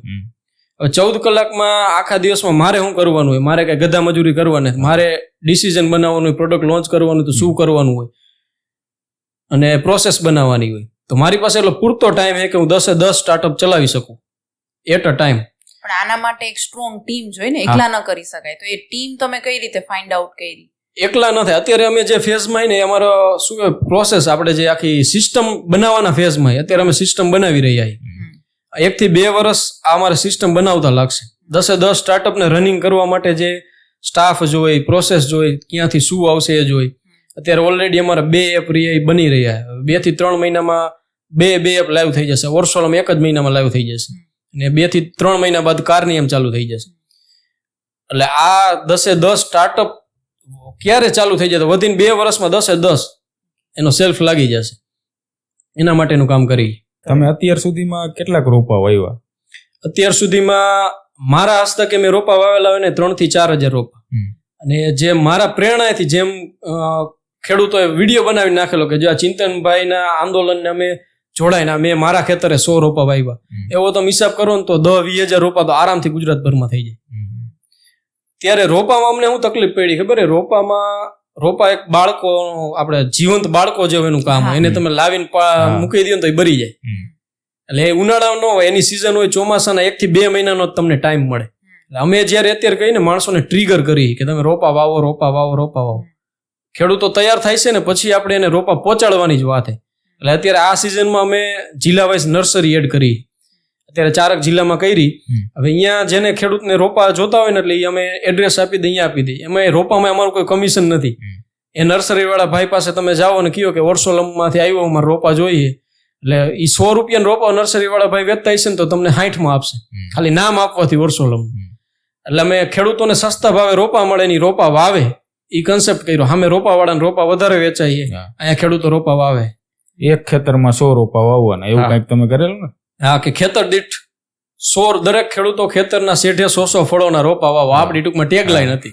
હવે 14 કલાકમાં આખા દિવસમાં મારે શું કરવાનું હોય? મારે કઈ ગધા મજૂરી કરવાની, મારે ડિસિઝન બનાવવાનું હોય, પ્રોડક્ટ લોન્ચ કરવાનું તો શું કરવાનું હોય અને પ્રોસેસ બનાવવાની હોય. તો મારી પાસે એટલો પૂરતો ટાઈમ છે કે હું 10 સ્ટાર્ટઅપ ચલાવી શકું એટ અ ટાઈમ. પણ આના માટે એક સ્ટ્રોંગ ટીમ જોઈએ ને, એકલા ન કરી શકાય. તો એ ટીમ તમે કઈ રીતે ફાઇન્ડ આઉટ કરી? એકલા નથી. અત્યારે અમે જે ફેઝમાં ને અમારો શું પ્રોસેસ, આપણે જે આખી સિસ્ટમ બનાવવાના ફેઝમાં અત્યારે અમે સિસ્ટમ બનાવી રહ્યા છીએ. 1 થી 2 વર્ષ આ અમારે સિસ્ટમ બનાવતા લાગશે. 10 સ્ટાર્ટઅપને રનિંગ કરવા માટે જે સ્ટાફ જોઈએ, પ્રોસેસ જોઈએ, ક્યાંથી શું આવશે એ જોઈએ. અત્યારે ઓલરેડી અમારા 2 એપ બની રહ્યા. 2 થી 3 મહિનામાં બે એપ લાઈવ થઈ જશે. ઓર્સોલમ 1 જ મહિનામાં લાઈવ થઈ જશે અને 2 થી 3 મહિના બાદ કાર્નિયમ ચાલુ થઈ જશે. એટલે આ 10 સ્ટાર્ટઅપ ક્યારે ચાલુ થઈ જાય તો વધીને 2 વર્ષમાં 10 એનો સેલ્ફ લાગી જશે. એના માટેનું કામ કરી. તમે અત્યાર સુધીમાં કેટલાક રોપા વાવ્યા? અત્યાર સુધીમાં મારા હસ્તકે મેં રોપા વાવેલા હોય ને 3 થી 4 હજાર રોપા. અને જે મારા પ્રેરણાથી જેમ ખેડૂતોએ વિડીયો બનાવી નાખેલો કે જો આ ચિંતનભાઈના આંદોલનને અમે જોડાઈને મેં મારા ખેતરે 100 રોપા વાવ્યા, એવો તમે હિસાબ કરો ને તો 10-20 હજાર રોપા તો આરામથી ગુજરાતભરમાં થઈ જાય. ત્યારે રોપામાં અમને શું તકલીફ પડી ખબર? રોપા એક બાળકો, આપણે જીવંત બાળકો જેવું એનું કામ હોય. એને તમે લાવીને મૂકી દો ને તો એ બરી જાય. એટલે એ ઉનાળા ન હોય, એની સિઝન હોય ચોમાસાના 1 થી 2 મહિનાનો તમને ટાઈમ મળે. એટલે અમે જ્યારે અત્યારે કહીને માણસોને ટ્રિગર કરી કે તમે રોપા વાવો. ખેડૂતો તૈયાર થાય છે ને પછી આપણે એને રોપા પહોંચાડવાની જ વાત છે. એટલે અત્યારે આ સિઝનમાં અમે જિલ્લા વાઇઝ નર્સરી એડ કરી. અત્યારે 4 જિલ્લામાં કરી. હવે અહીંયા જેને ખેડૂતને રોપા જોતા હોય ને એટલે અમે એડ્રેસ આપી દઈએ, અહીંયા આપી દઈએ. એમાં રોપામાં અમારું કોઈ કમિશન નથી. એ નર્સરી વાળા ભાઈ પાસે તમે જાઓ ને કહો કે વર્ષોલમમાંથી આવ્યો, અમારે રોપા જોઈએ, એટલે એ 100 રૂપિયાના રોપા નર્સરી વાળા ભાઈ વેચતા હશે ને તો તમને 60માં આપશે, ખાલી નામ આપવાથી વર્ષોલમ. એટલે અમે ખેડૂતોને સસ્તા ભાવે રોપા મળે ની રોપા વાવે એ કન્સેપ્ટ કર્યો. સામે રોપા વાળાને રોપા વધારે વેચાઈએ, અહીંયા ખેડૂતો રોપા વાવે. એક ખેતરમાં 100 રોપા વાવવાના, એવું કંઈક તમે કરેલું ને? હા, કે ખેતર દીઠ 100, દરેક ખેડૂતો ખેતરના શેઢે 100 ફળોના રોપા વાવો. આપણી ટૂંકમાં ટેગલાઈન હતી.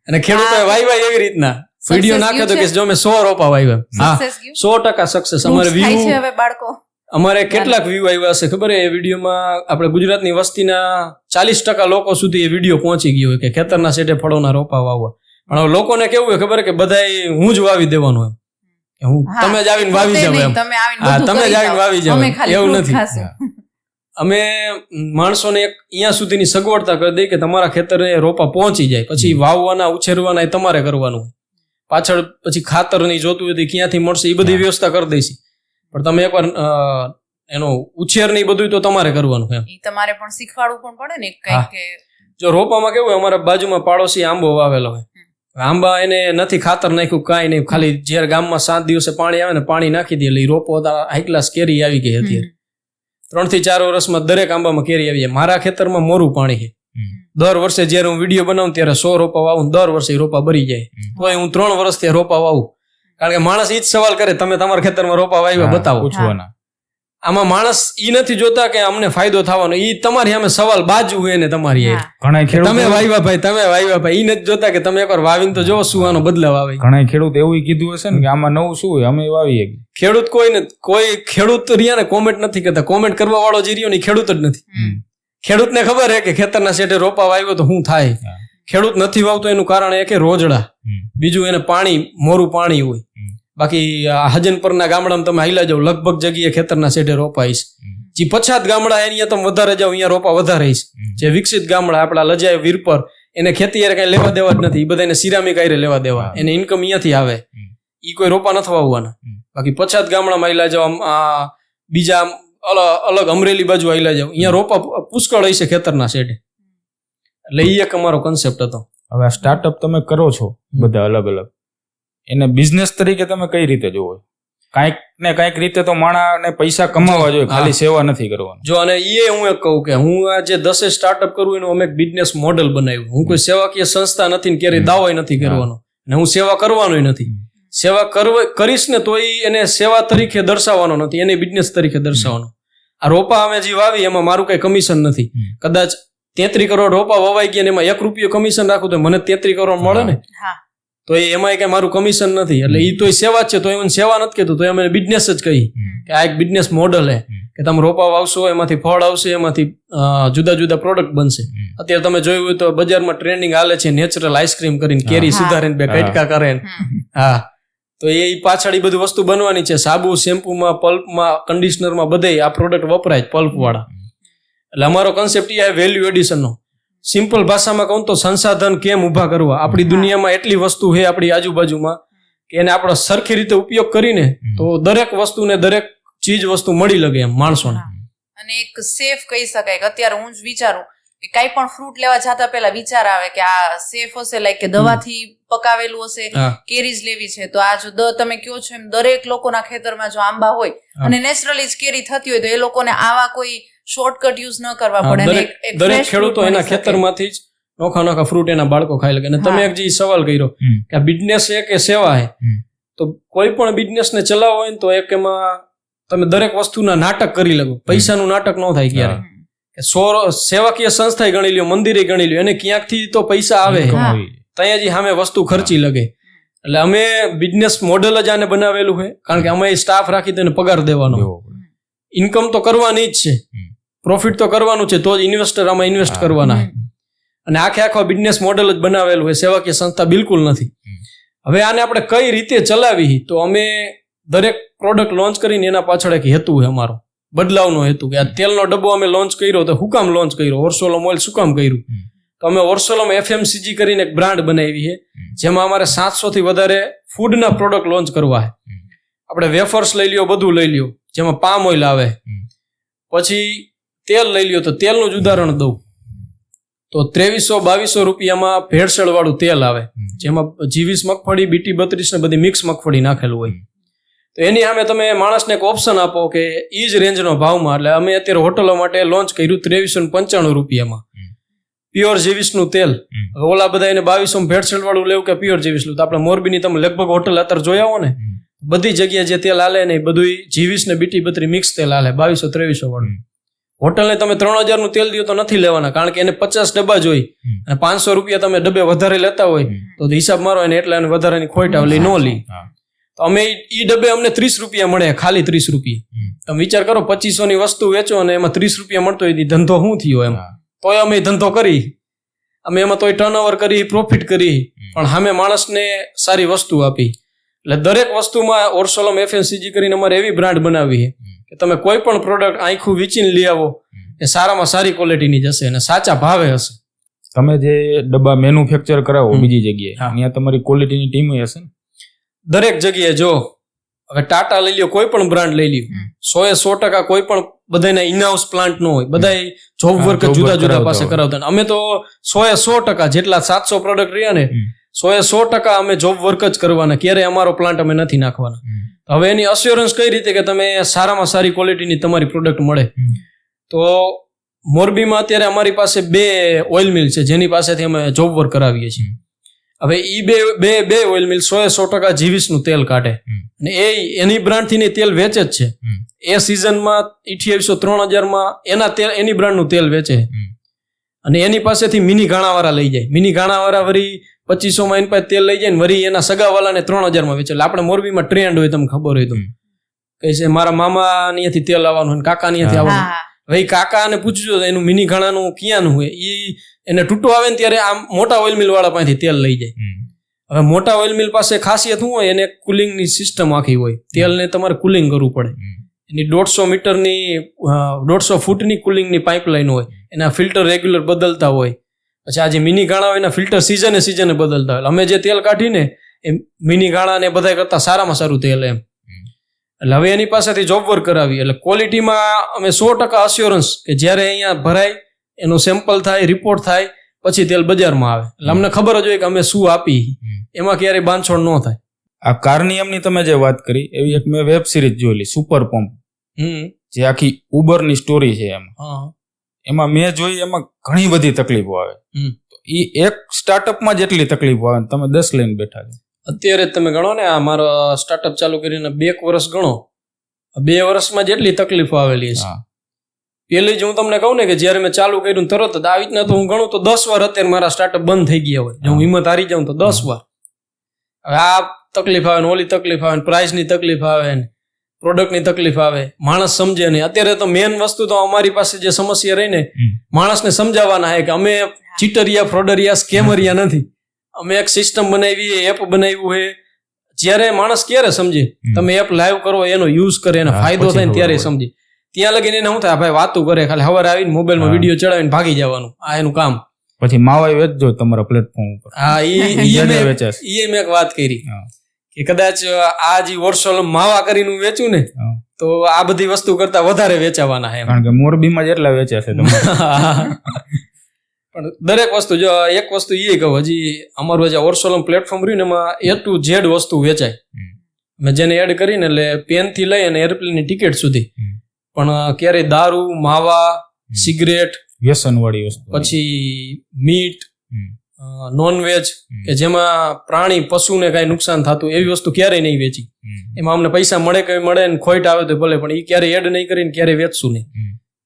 અને ખેડૂતોએ વાવ્યા એવી રીતના વિડીયો નાખ્યો તો કે જો મેં 100 રોપા વાવ્યા. હા, 100% સક્સેસ. અમારે વ્યૂ, અમારે કેટલાક વ્યૂ આવ્યા હશે ખબર? એ વિડીયોમાં આપણે ગુજરાતની વસ્તીના 40% લોકો સુધી એ વિડીયો પહોંચી ગયો હોય કે ખેતરના શેઢે ફળોના રોપા વાવવા. પણ લોકોને કેવું હોય ખબર કે બધાય હું જ વાવી દેવાનું એમ, તમે જ આવીને વાવી જાવ એમ. તમે જ આવીને વાવી જાવ એવું નથી. અમે માણસોને એક અહીંયા સુધીની સગવડતા કરી દઈએ કે તમારા ખેતરે રોપા પહોંચી જાય, પછી વાવવાના ઉછેરવાના એ તમારે કરવાનું હોય. પાછળ પછી ખાતરની જોતું હોય ક્યાંથી મળશે એ બધી વ્યવસ્થા કરી દઈશી. પણ તમે એકવાર એનો ઉછેર ને બધું તો તમારે કરવાનું એમ. તમારે પણ શીખવાડવું પણ પડે ને કંઈક કે જો રોપામાં કેવું હોય, અમારા બાજુમાં પાડોશી આંબો વાવેલો હોય. આંબા એને નથી ખાતર નાખ્યું, કાંઈ નહીં, ખાલી જ્યારે ગામમાં 7 દિવસે પાણી આવે ને પાણી નાખી દે એટલે એ રોપો હાઈ ક્લાસ કેરી આવી ગઈ. અત્યારે 3 થી 4 વર્ષમાં દરેક આંબામાં કેરી આવી જાય. મારા ખેતરમાં મોરું પાણી છે. દર વર્ષે જયારે હું વિડીયો બનાવું ત્યારે 100 રોપા વાવું, દર વર્ષે રોપા ભરી જાય. તોય હું 3 વર્ષથી રોપા વાવું. કારણ કે માણસ ઈ જ સવાલ કરે, તમે તમારા ખેતરમાં રોપા વાવ્યા બતાવો. પૂછવાના આમાં માણસ ઈ નથી જોતા કે અમને ફાયદો થવાનો, ઈ તમારી સામે સવાલ બાજુ હોય ને તમારી તમે વાવ્યા ભાઈ, ઈ નથી જોતા કે તમે એકવાર વાવીને તો જો શું આનો બદલાવ આવે. ઘણા ખેડૂત એવું કીધું હશે ને કે આમાં નવું શું હોય, અમે વાવીએ. ખેડૂત કોઈ ખેડૂત રહ્યા ને કોમેન્ટ નથી કરતા. કોમેન્ટ કરવા વાળો જે રહ્યો ને ખેડૂત જ નથી. ખેડૂતને ખબર હે કે ખેતરના શેઢે રોપા વાવ્યો તો શું થાય. ખેડૂત નથી વાવતો એનું કારણ એ કે રોજડા, બીજું એને પાણી, મોરું પાણી હોય. બાકી હજનપરના ગામડામાં તમે હાઈલા જાવ, લગભગ જગ્યાએ ખેતરના શેઢે રોપાઈશ. જે પછાત ગામડા અહીંયા તમે વધારે જાવ, અહીંયા રોપા વધારે છે. જે વિકસિત ગામડા આપણા લજાય, વીરપર, એને ખેતી યારે કઈ લેવા દેવા જ નથી. એ બધાને સિરામિક આયરે લેવા દેવા, એને ઇન્કમ અહીંયાથી આવે. એ કોઈ રોપા નથી વાવવાના. બાકી પછાત ગામડામાં હાઈલા જાવ, બીજા અલગ અમરેલી બાજુ હાઈલા જાવ, અહીંયા રોપા પુષ્કળ હોય છે ખેતરના શેઢે. એટલે એ એક અમારો કન્સેપ્ટ હતો. હવે આ સ્ટાર્ટઅપ તમે કરો છો બધા અલગ અલગ, એને બિઝનેસ તરીકે તમે કઈ રીતે જોવો? કાંઈક ને કાંઈક રીતે તો માણસને પૈસા કમાવા જોઈએ, ખાલી સેવા નથી કરવાની. જો અને એ હું એક કહું કે હું આ જે 10 સ્ટાર્ટઅપ કરું એનું અમે એક બિઝનેસ મોડેલ બનાવ્યું. હું કોઈ સેવાકીય સંસ્થા નથી ને ક્યારેય દાવો નથી કરવાનો, ને હું સેવા કરવાનો નથી. સેવા કરીશ ને તો એને સેવા તરીકે દર્શાવવાનો નથી, એને બિઝનેસ તરીકે દર્શાવવાનો. આ રોપા અમે જે વાવી એમાં મારું કઈ કમિશન નથી. કદાચ 33 કરોડ રોપા વવાઈ ગયા ને એમાં 1 રૂપિયો કમિશન રાખું તો મને 33 કરોડ મળે ને, તો એમાં કઈ મારું કમિશન નથી. એટલે એ તો સેવા જ છે, તો એમને સેવા નથી કહેતું, તો અમે બિઝનેસ જ કહી કે આ એક બિઝનેસ મોડલ હે કે તમે રોપા વાવશો, એમાંથી ફળ આવશે, એમાંથી જુદા જુદા પ્રોડક્ટ બનશે. અત્યારે તમે જોયું હોય તો બજારમાં ટ્રેન્ડિંગ હાલે છે નેચરલ આઈસ્ક્રીમ કરીને, કેરી સુધારીને 2 કટકા કરે. હા, તો એ પાછળ એ બધી વસ્તુ બનવાની છે. સાબુ, શેમ્પુમાં, પલ્પમાં, કન્ડિશનરમાં બધે આ પ્રોડક્ટ વપરાય પલ્પ વાળા. એટલે અમારો કન્સેપ્ટ એ વેલ્યુ એડિશનનો. સિમ્પલ ભાષામાં કહું તો સંસાધન કેમ ઉભા કરવા. આપણી દુનિયામાં એટલી વસ્તુ છે આપણી આજુબાજુમાં કે એને આપણે સરખી રીતે ઉપયોગ કરીને તો દરેક વસ્તુને, દરેક ચીજ વસ્તુ મળી લગે એમ માણસોને. અને એક સેફ કહી શકાય કે અત્યારે હું જ વિચારું કે કઈ પણ ફ્રૂટ લેવા જતા પહેલા વિચાર આવે કે આ સેફ હશે, લાઈક કે દવાથી પકાવેલું હશે, કેરીજ લેવી છે તો આ જો તમે કહો છો એમ દરેક લોકોના ખેતરમાં જો આંબા હોય અને નેચરલી જ કેરી થતી હોય તો એ લોકોને આવા કોઈ શોર્ટકટ યુઝ ન કરવા પડે. દરેક ખેડૂતો એના ખેતરમાંથી જ નોખા ફ્રૂટ એના બાળકો ખાઈ લગે. અને તમે એક જે સવાલ કર્યો કે આ બિઝનેસ છે કે સેવા છે, તો કોઈ પણ બિઝનેસ ને ચલાવવો હોય ને તો એક એમાં તમે દરેક વસ્તુના નાટક કરી લગો. પૈસાનું નાટક ન થાય ક્યારે. સેવાકીય સંસ્થા ગણી લ્યો, મંદિરે ગણી લ્યો, એને ક્યાંકથી તો પૈસા આવે, ત્યાં જ સામે વસ્તુ ખર્ચી લગે. એટલે અમે બિઝનેસ મોડેલ જ આને બનાવેલું છે, કારણ કે અમે સ્ટાફ રાખી તેને પગાર દેવાનો. ઇન્કમ તો કરવાની જ છે, પ્રોફિટ તો કરવાનું છે, તો જ ઇન્વેસ્ટર આમાં ઇન્વેસ્ટ કરવાના. અને આખો બિઝનેસ મોડેલ જ બનાવેલું છે, સેવાકીય સંસ્થા બિલકુલ નથી. હવે આને આપણે કઈ રીતે ચલાવી, તો અમે દરેક પ્રોડક્ટ લોન્ચ કરીને એના પાછળ એક હેતુ છે અમારો, બદલાવનો હેતુ. કે આ તેલનો ડબ્બો અમે લોન્ચ કર્યો તો શું કામ લોન્ચ કર્યો, ઓર્સોલમ ઓઇલ શું કામ કર્યું, તો અમે ઓર્સોલમ FMCG કરીને એક બ્રાન્ડ બનાવી છે, જેમાં અમારે 700 થી વધારે ફૂડના પ્રોડક્ટ લોન્ચ કરવા છે. આપણે વેફર્સ લઈ લ્યો, બધું લઈ લ્યો, જેમાં પામ ઓઇલ આવે. પછી તેલ લઈ લ્યો, તો તેલનું જ ઉદાહરણ દઉં તો 2300-2200 રૂપિયામાં ભેળસેળ વાળું તેલ આવે, જેમાં G20 મગફળી, BT32 ને બધી મિક્સ મગફળી નાખેલું હોય. તો એની સામે તમે માણસને એક ઓપ્શન આપો કે ઈ જ રેન્જનો ભાવમાં. એટલે અમે અત્યારે હોટલો માટે લોન્ચ કર્યું 2395 રૂપિયામાં પ્યોર G20 નું તેલ. ઓલા બધા એને 2200 ભેળસેળ વાળું લેવું કે પ્યોર G20 નું, તો આપણે મોરબીની તમે લગભગ હોટલ અત્યારે જોયા હો ને, બધી જગ્યાએ જે તેલ હાલે ને બધું G20 ને BT32 મિક્સ તેલ હાલે 2200-2300 વાળું. હોટલને તમે 3000 નું તેલ દો તો નથી લેવાના, કારણ કે એને 50 ડબ્બા જોઈ અને 500 રૂપિયા તમે ડબ્બે વધારે લેતા હોય તો હિસાબ મારો એને એટલે વધારાની ખોટ આવે, ન લી. તો અમે ઈ ડબ્બે અમને 30 રૂપિયા મળે, ખાલી 30 રૂપિયા. તમે વિચાર કરો 2500 ની વસ્તુ વેચો અને એમાં 30 રૂપિયા મળતો હોય, ધંધો શું થયો એમ. તોય અમે ધંધો કરી, અમે એમાં તોય ટર્નઓવર કરી, પ્રોફિટ કરી, પણ સામે માણસને સારી વસ્તુ આપી. એટલે દરેક વસ્તુમાં ઓર્સોલમ FMCG કરીને અમારે એવી બ્રાન્ડ બનાવી છે કે તમે કોઈ પણ પ્રોડક્ટ આખું વેચીને લઈ આવો એ સારામાં સારી ક્વોલિટીની જશે અને સાચા ભાવે હશે. તમે જે ડબ્બા મેન્યુફેક્ચર કરાવો બીજી જગ્યાએ, ત્યાં તમારી ક્વોલિટીની ટીમ હશે ને? દરેક જગ્યાએ જો હવે ટાટા લઈ લ્યો, કોઈ પણ બ્રાન્ડ લઈ લ્યો, 100% કોઈ પણ બધાના ઇનહાઉસ પ્લાન્ટ ન હોય, બધા જોબ વર્ક જુદા જુદા પાસે કરાવતા. અમે તો 100% જેટલા 700 પ્રોડક્ટ રહ્યા ને 100% અમે જોબ વર્ક જ કરવાના, ક્યારેય અમારો પ્લાન્ટ અમે નથી નાખવાના. હવે એની અશ્યોરન્સ કઈ રીતે કે તમે સારામાં સારી ક્વોલિટીની તમારી પ્રોડક્ટ મળે. તો મોરબીમાં અત્યારે અમારી પાસે 2 ઓઇલ મિલ છે, જેની પાસેથી અમે જોબ વર્ક કરાવીએ છીએ. હવે ઈ બે ઓઇલ મિલ 100% G20 નું તેલ કાઢે અને એની બ્રાન્ડ થી તેલ વેચે જ છે. એ સિઝનમાં 2800-3000 માં એની બ્રાન્ડ નું તેલ વેચે અને એની પાસેથી મિની ઘાણાવાળા લઈ જાય. મિની ઘાણાવાળા વરી 2500 માં એની પાસે તેલ લઈ જાય ને વરી એના સગાવાલાને 3000 માં વેચે. એટલે આપણે મોરબીમાં ટ્રેન્ડ હોય, તમને ખબર હોય તો કઈ છે મારા મામા અહીંયાથી તેલ આવવાનું, કાકા અહીંયાથી આવવાનું. હવે કાકાને પૂછજો એનું મિની ઘાણાનું ક્યાંનું હોય, એને તૂટો આવે ને ત્યારે આમ મોટા ઓઇલ મિલ વાળા પાસેથી તેલ લઈ જાય. હવે મોટા ઓઇલ મિલ પાસે ખાસિયત શું હોય, એને કુલિંગની સિસ્ટમ આખી હોય, તેલને તમારે કુલિંગ કરવું પડે. એની 150 મીટરની 150 ફૂટની કુલિંગની પાઇપલાઇન હોય, એના ફિલ્ટર રેગ્યુલર બદલતા હોય. પછી આ જે મિની ગાણા હોય એના ફિલ્ટર સિઝને બદલતા હોય. અમે જે તેલ કાઢીને એ મિની ગાણાને બધા કરતા સારામાં સારું તેલ એમ. એટલે હવે એની પાસેથી જોબ વર્ક કરાવી. એટલે ક્વોલિટીમાં અમે 100% અશ્યોરન્સ કે જ્યારે અહીંયા ભરાય, એનું સેમ્પલ થાય, રિપોર્ટ થાય, પછી તેલ બજારમાં આવે. એટલે અમને ખબર જ હોય કે અમે શું આપી, એમાં ક્યારેય બાંધછોડ ન થાય. આ કાર્નિયમની તમે જે વાત કરી, એવી એક મેં વેબ સિરીઝ જોયેલી સુપર પંપ, જે આખી ઉબરની સ્ટોરી છે. એમાં મેં જોઈ, એમાં ઘણી બધી તકલીફો આવે. એ એક સ્ટાર્ટઅપમાં જેટલી તકલીફો આવે તમે 10 લઈને બેઠા છો. અત્યારે તમે ગણો ને, આ મારો સ્ટાર્ટઅપ ચાલુ કરીને 2 વર્ષ ગણો, 2 વર્ષમાં જેટલી તકલીફો આવેલી છે. પેલી જ હું તમને કહું ને કે જયારે મેં ચાલુ કર્યું તરત જ આવી રીતના તો હું ગણું તો 10 વાર અત્યારે મારા સ્ટાર્ટઅપ બંધ થઈ ગયા હોય. જો હું હિંમત હારી જાઉં તો 10 વાર. હવે આ તકલીફ આવે ને, ઓલી તકલીફ આવે ને, પ્રાઇસની તકલીફ આવે ને, પ્રોડક્ટની તકલીફ આવે, માણસ સમજે નહીં. અત્યારે તો મેન વસ્તુ તો અમારી પાસે જે સમસ્યા રહી ને, માણસને સમજાવવાના છે કે અમે ચીટરિયા, ફ્રોડરિયા, સ્કેમરિયા નથી. અમે એક સિસ્ટમ બનાવી, એપ બનાવ્યું છે. જ્યારે માણસ ક્યારે સમજે, તમે એપ લાઈવ કરો, એનો યુઝ કરે, એનો ફાયદો થાય ને ત્યારે સમજે. ત્યાં લગીને એને શું થાય, ભાઈ વાતું કરે, ખાલી સવારે આવીને મોબાઈલમાં વિડીયો ચડાવીને ભાગી જવાનું, આ એનું કામ. પછી માવાઈ વેચજો તમારા પ્લેટફોર્મ ઉપર. હા, એ મેં એક વાત કરી કે કદાચ આ જે ઓર્સોલમ માવા કરીને વેચ્યું ને તો આ બધી વસ્તુ કરતા વધારે વેચાવાના છે, કારણ કે મોરબીમાં જેટલા વેચ્યા છે પણ દરેક વસ્તુ જો એક વસ્તુ એ કહું, હજી અમારું જે ઓર્સોલમ પ્લેટફોર્મ રહ્યું ને એમાં A to Z વસ્તુ વેચાય. મેં જેને એડ કરીને એટલે પેન થી લઈ અને એરોપ્લેનની ટિકિટ સુધી, પણ ક્યારેય દારૂ, માવા, સિગરેટ, વ્યસન વાળી વસ્તુ, પછી મીટ, નોનવેજ કે જેમાં પ્રાણી પશુને કાંઈ નુકસાન થતું એવી વસ્તુ ક્યારેય નહીં વેચી. એમાં અમને પૈસા મળે કે મળે ને ખોટ આવે તો ભલે, પણ એ ક્યારેય એડ નહીં કરીને ક્યારેય વેચશું નહીં.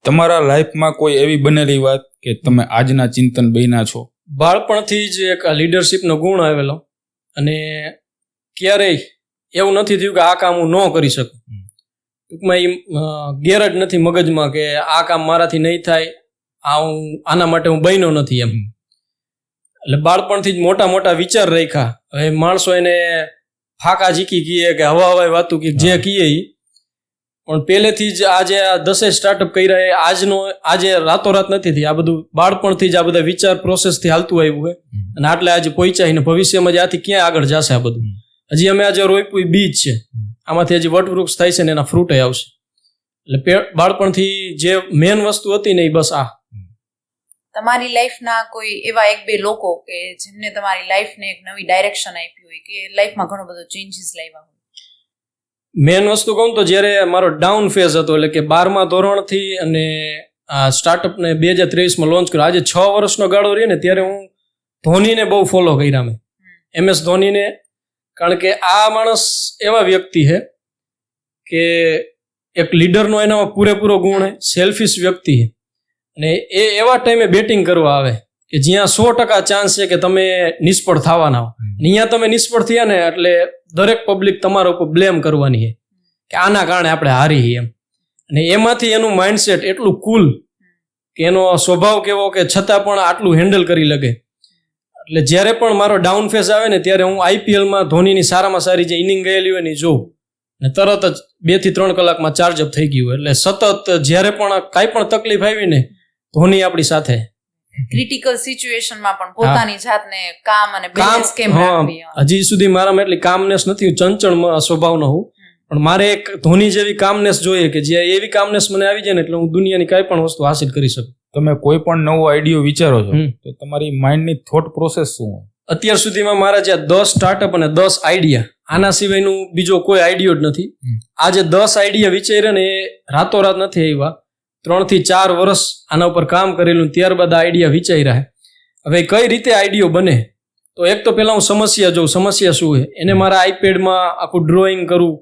તમારા લાઈફમાં કોઈ એવી બનેલી વાત કે તમે આજના ચિંતન બન્યા છો? બાળપણથી જ એક લીડરશીપનો ગુણ આવેલો, અને ક્યારેય એવું નથી થયું કે આ કામ હું ન કરી શકું. ટૂંકમાં એ ગેર જ નથી મગજમાં કે આ કામ મારાથી નહીં થાય, આના માટે હું બન્યો નથી એમ. એટલે બાળપણથી જ મોટા મોટા વિચાર રાખ્યા. હવે માણસો એને ફાકા ઝીકી કીએ કે હવા હવાઈ વાતું કે જે કીએ એ, પણ પહેલેથી જ આજે આ 10 સ્ટાર્ટઅપ કર્યા એ આજે રાતોરાત નથી થઈ. આ બધું બાળપણથી જ આ બધા વિચાર પ્રોસેસથી હાલતું આવ્યું હોય, અને આટલે આજે પહોંચ્યા ને ભવિષ્યમાં જ આથી ક્યાં આગળ જશે આ બધું. હજી અમે આજે રોપ્યું બીજ છે, આમાંથી હજી વટવૃક્ષ થાય છે ને એના ફ્રૂટ આવશે. એટલે બાળપણથી જે મેન વસ્તુ હતી ને એ બસ આ. તમારી લાઈફના કોઈ એવા 1-2 લોકો કે જેમને તમારી લાઈફને એક નવી ડાયરેક્શન આપી હોય કે લાઈફમાં ઘણો બધો ચેન્જીસ લાવ્યા હોય? મેન વસ્તુ કહું તો જ્યારે મારો ડાઉન ફેઝ હતો, એટલે કે 12મા ધોરણથી અને આ સ્ટાર્ટઅપને 2023માં લોન્ચ કર્યો, આજે 6 વર્ષનો ગાળો રહ્યો ને, ત્યારે હું ધોનીને બહુ ફોલો કર્યા મેં, MS ધોનીને. કારણ કે આ માણસ એવા વ્યક્તિ છે કે એક લીડરનો એનામાં પૂરેપૂરો ગુણ છે, સેલ્ફિશ વ્યક્તિ છે, અને એ એવા ટાઈમે બેટિંગ કરવા આવે કે જ્યાં 100% ચાન્સ છે કે તમે નિષ્ફળ થવાના હો. અહીંયા તમે નિષ્ફળ થયા ને એટલે દરેક પબ્લિક તમારા ઉપર બ્લેમ કરવાની છે કે આના કારણે આપણે હારી એમ. અને એમાંથી એનું માઇન્ડસેટ એટલું કુલ કે એનો સ્વભાવ કેવો કે છતાં પણ આટલું હેન્ડલ કરી લગે. એટલે જ્યારે પણ મારો ડાઉન ફેઝ આવે ને ત્યારે હું IPLમાં ધોનીની સારામાં સારી જે ઇનિંગ ગયેલી હોય ને જોઉં, ને તરત જ 2 થી 3 કલાકમાં ચાર્જઅપ થઈ ગયું. એટલે સતત જ્યારે પણ કાંઈ પણ તકલીફ આવી ને ધોની આપણી સાથે. ક્રિટિકલ સિચ્યુએશનમાં પણ પોતાની જાતને કામ અને બેલેન્સ કેમ રાખવી? હજી સુધી મારામાં એટલી કામનેસ નથી, ચંચળ સ્વભાવનો હું, પણ મારે એક ધોની જેવી કામનેસ જોઈએ કે જે એવી કામનેસ મને આવી જાય ને એટલે હું દુનિયાની કાંઈ પણ વસ્તુ હાસિલ કરી શકું. તમે કોઈ પણ નવો આઈડિયો વિચારો છો તો તમારી માઇન્ડની થોટ પ્રોસેસ શું હોય? અત્યાર સુધીમાં મારા જે 10 સ્ટાર્ટઅપ અને 10 આઈડિયા, આના સિવાયનું બીજો કોઈ આઈડિયો જ નથી. આજે 10 આઈડિયા વિચાર્યા ને એ રાતોરાત નથી આવ્યા, 3 થી 4 વર્ષ આના ઉપર કામ કરેલું, ત્યારબાદ આઈડિયા વિચાર્યા. હવે કઈ રીતે આઈડિયો બને? તો એક તો પહેલા હું સમસ્યા જોઉં, સમસ્યા શું છે એને મારા આઈપેડમાં આખું ડ્રોઈંગ કરું,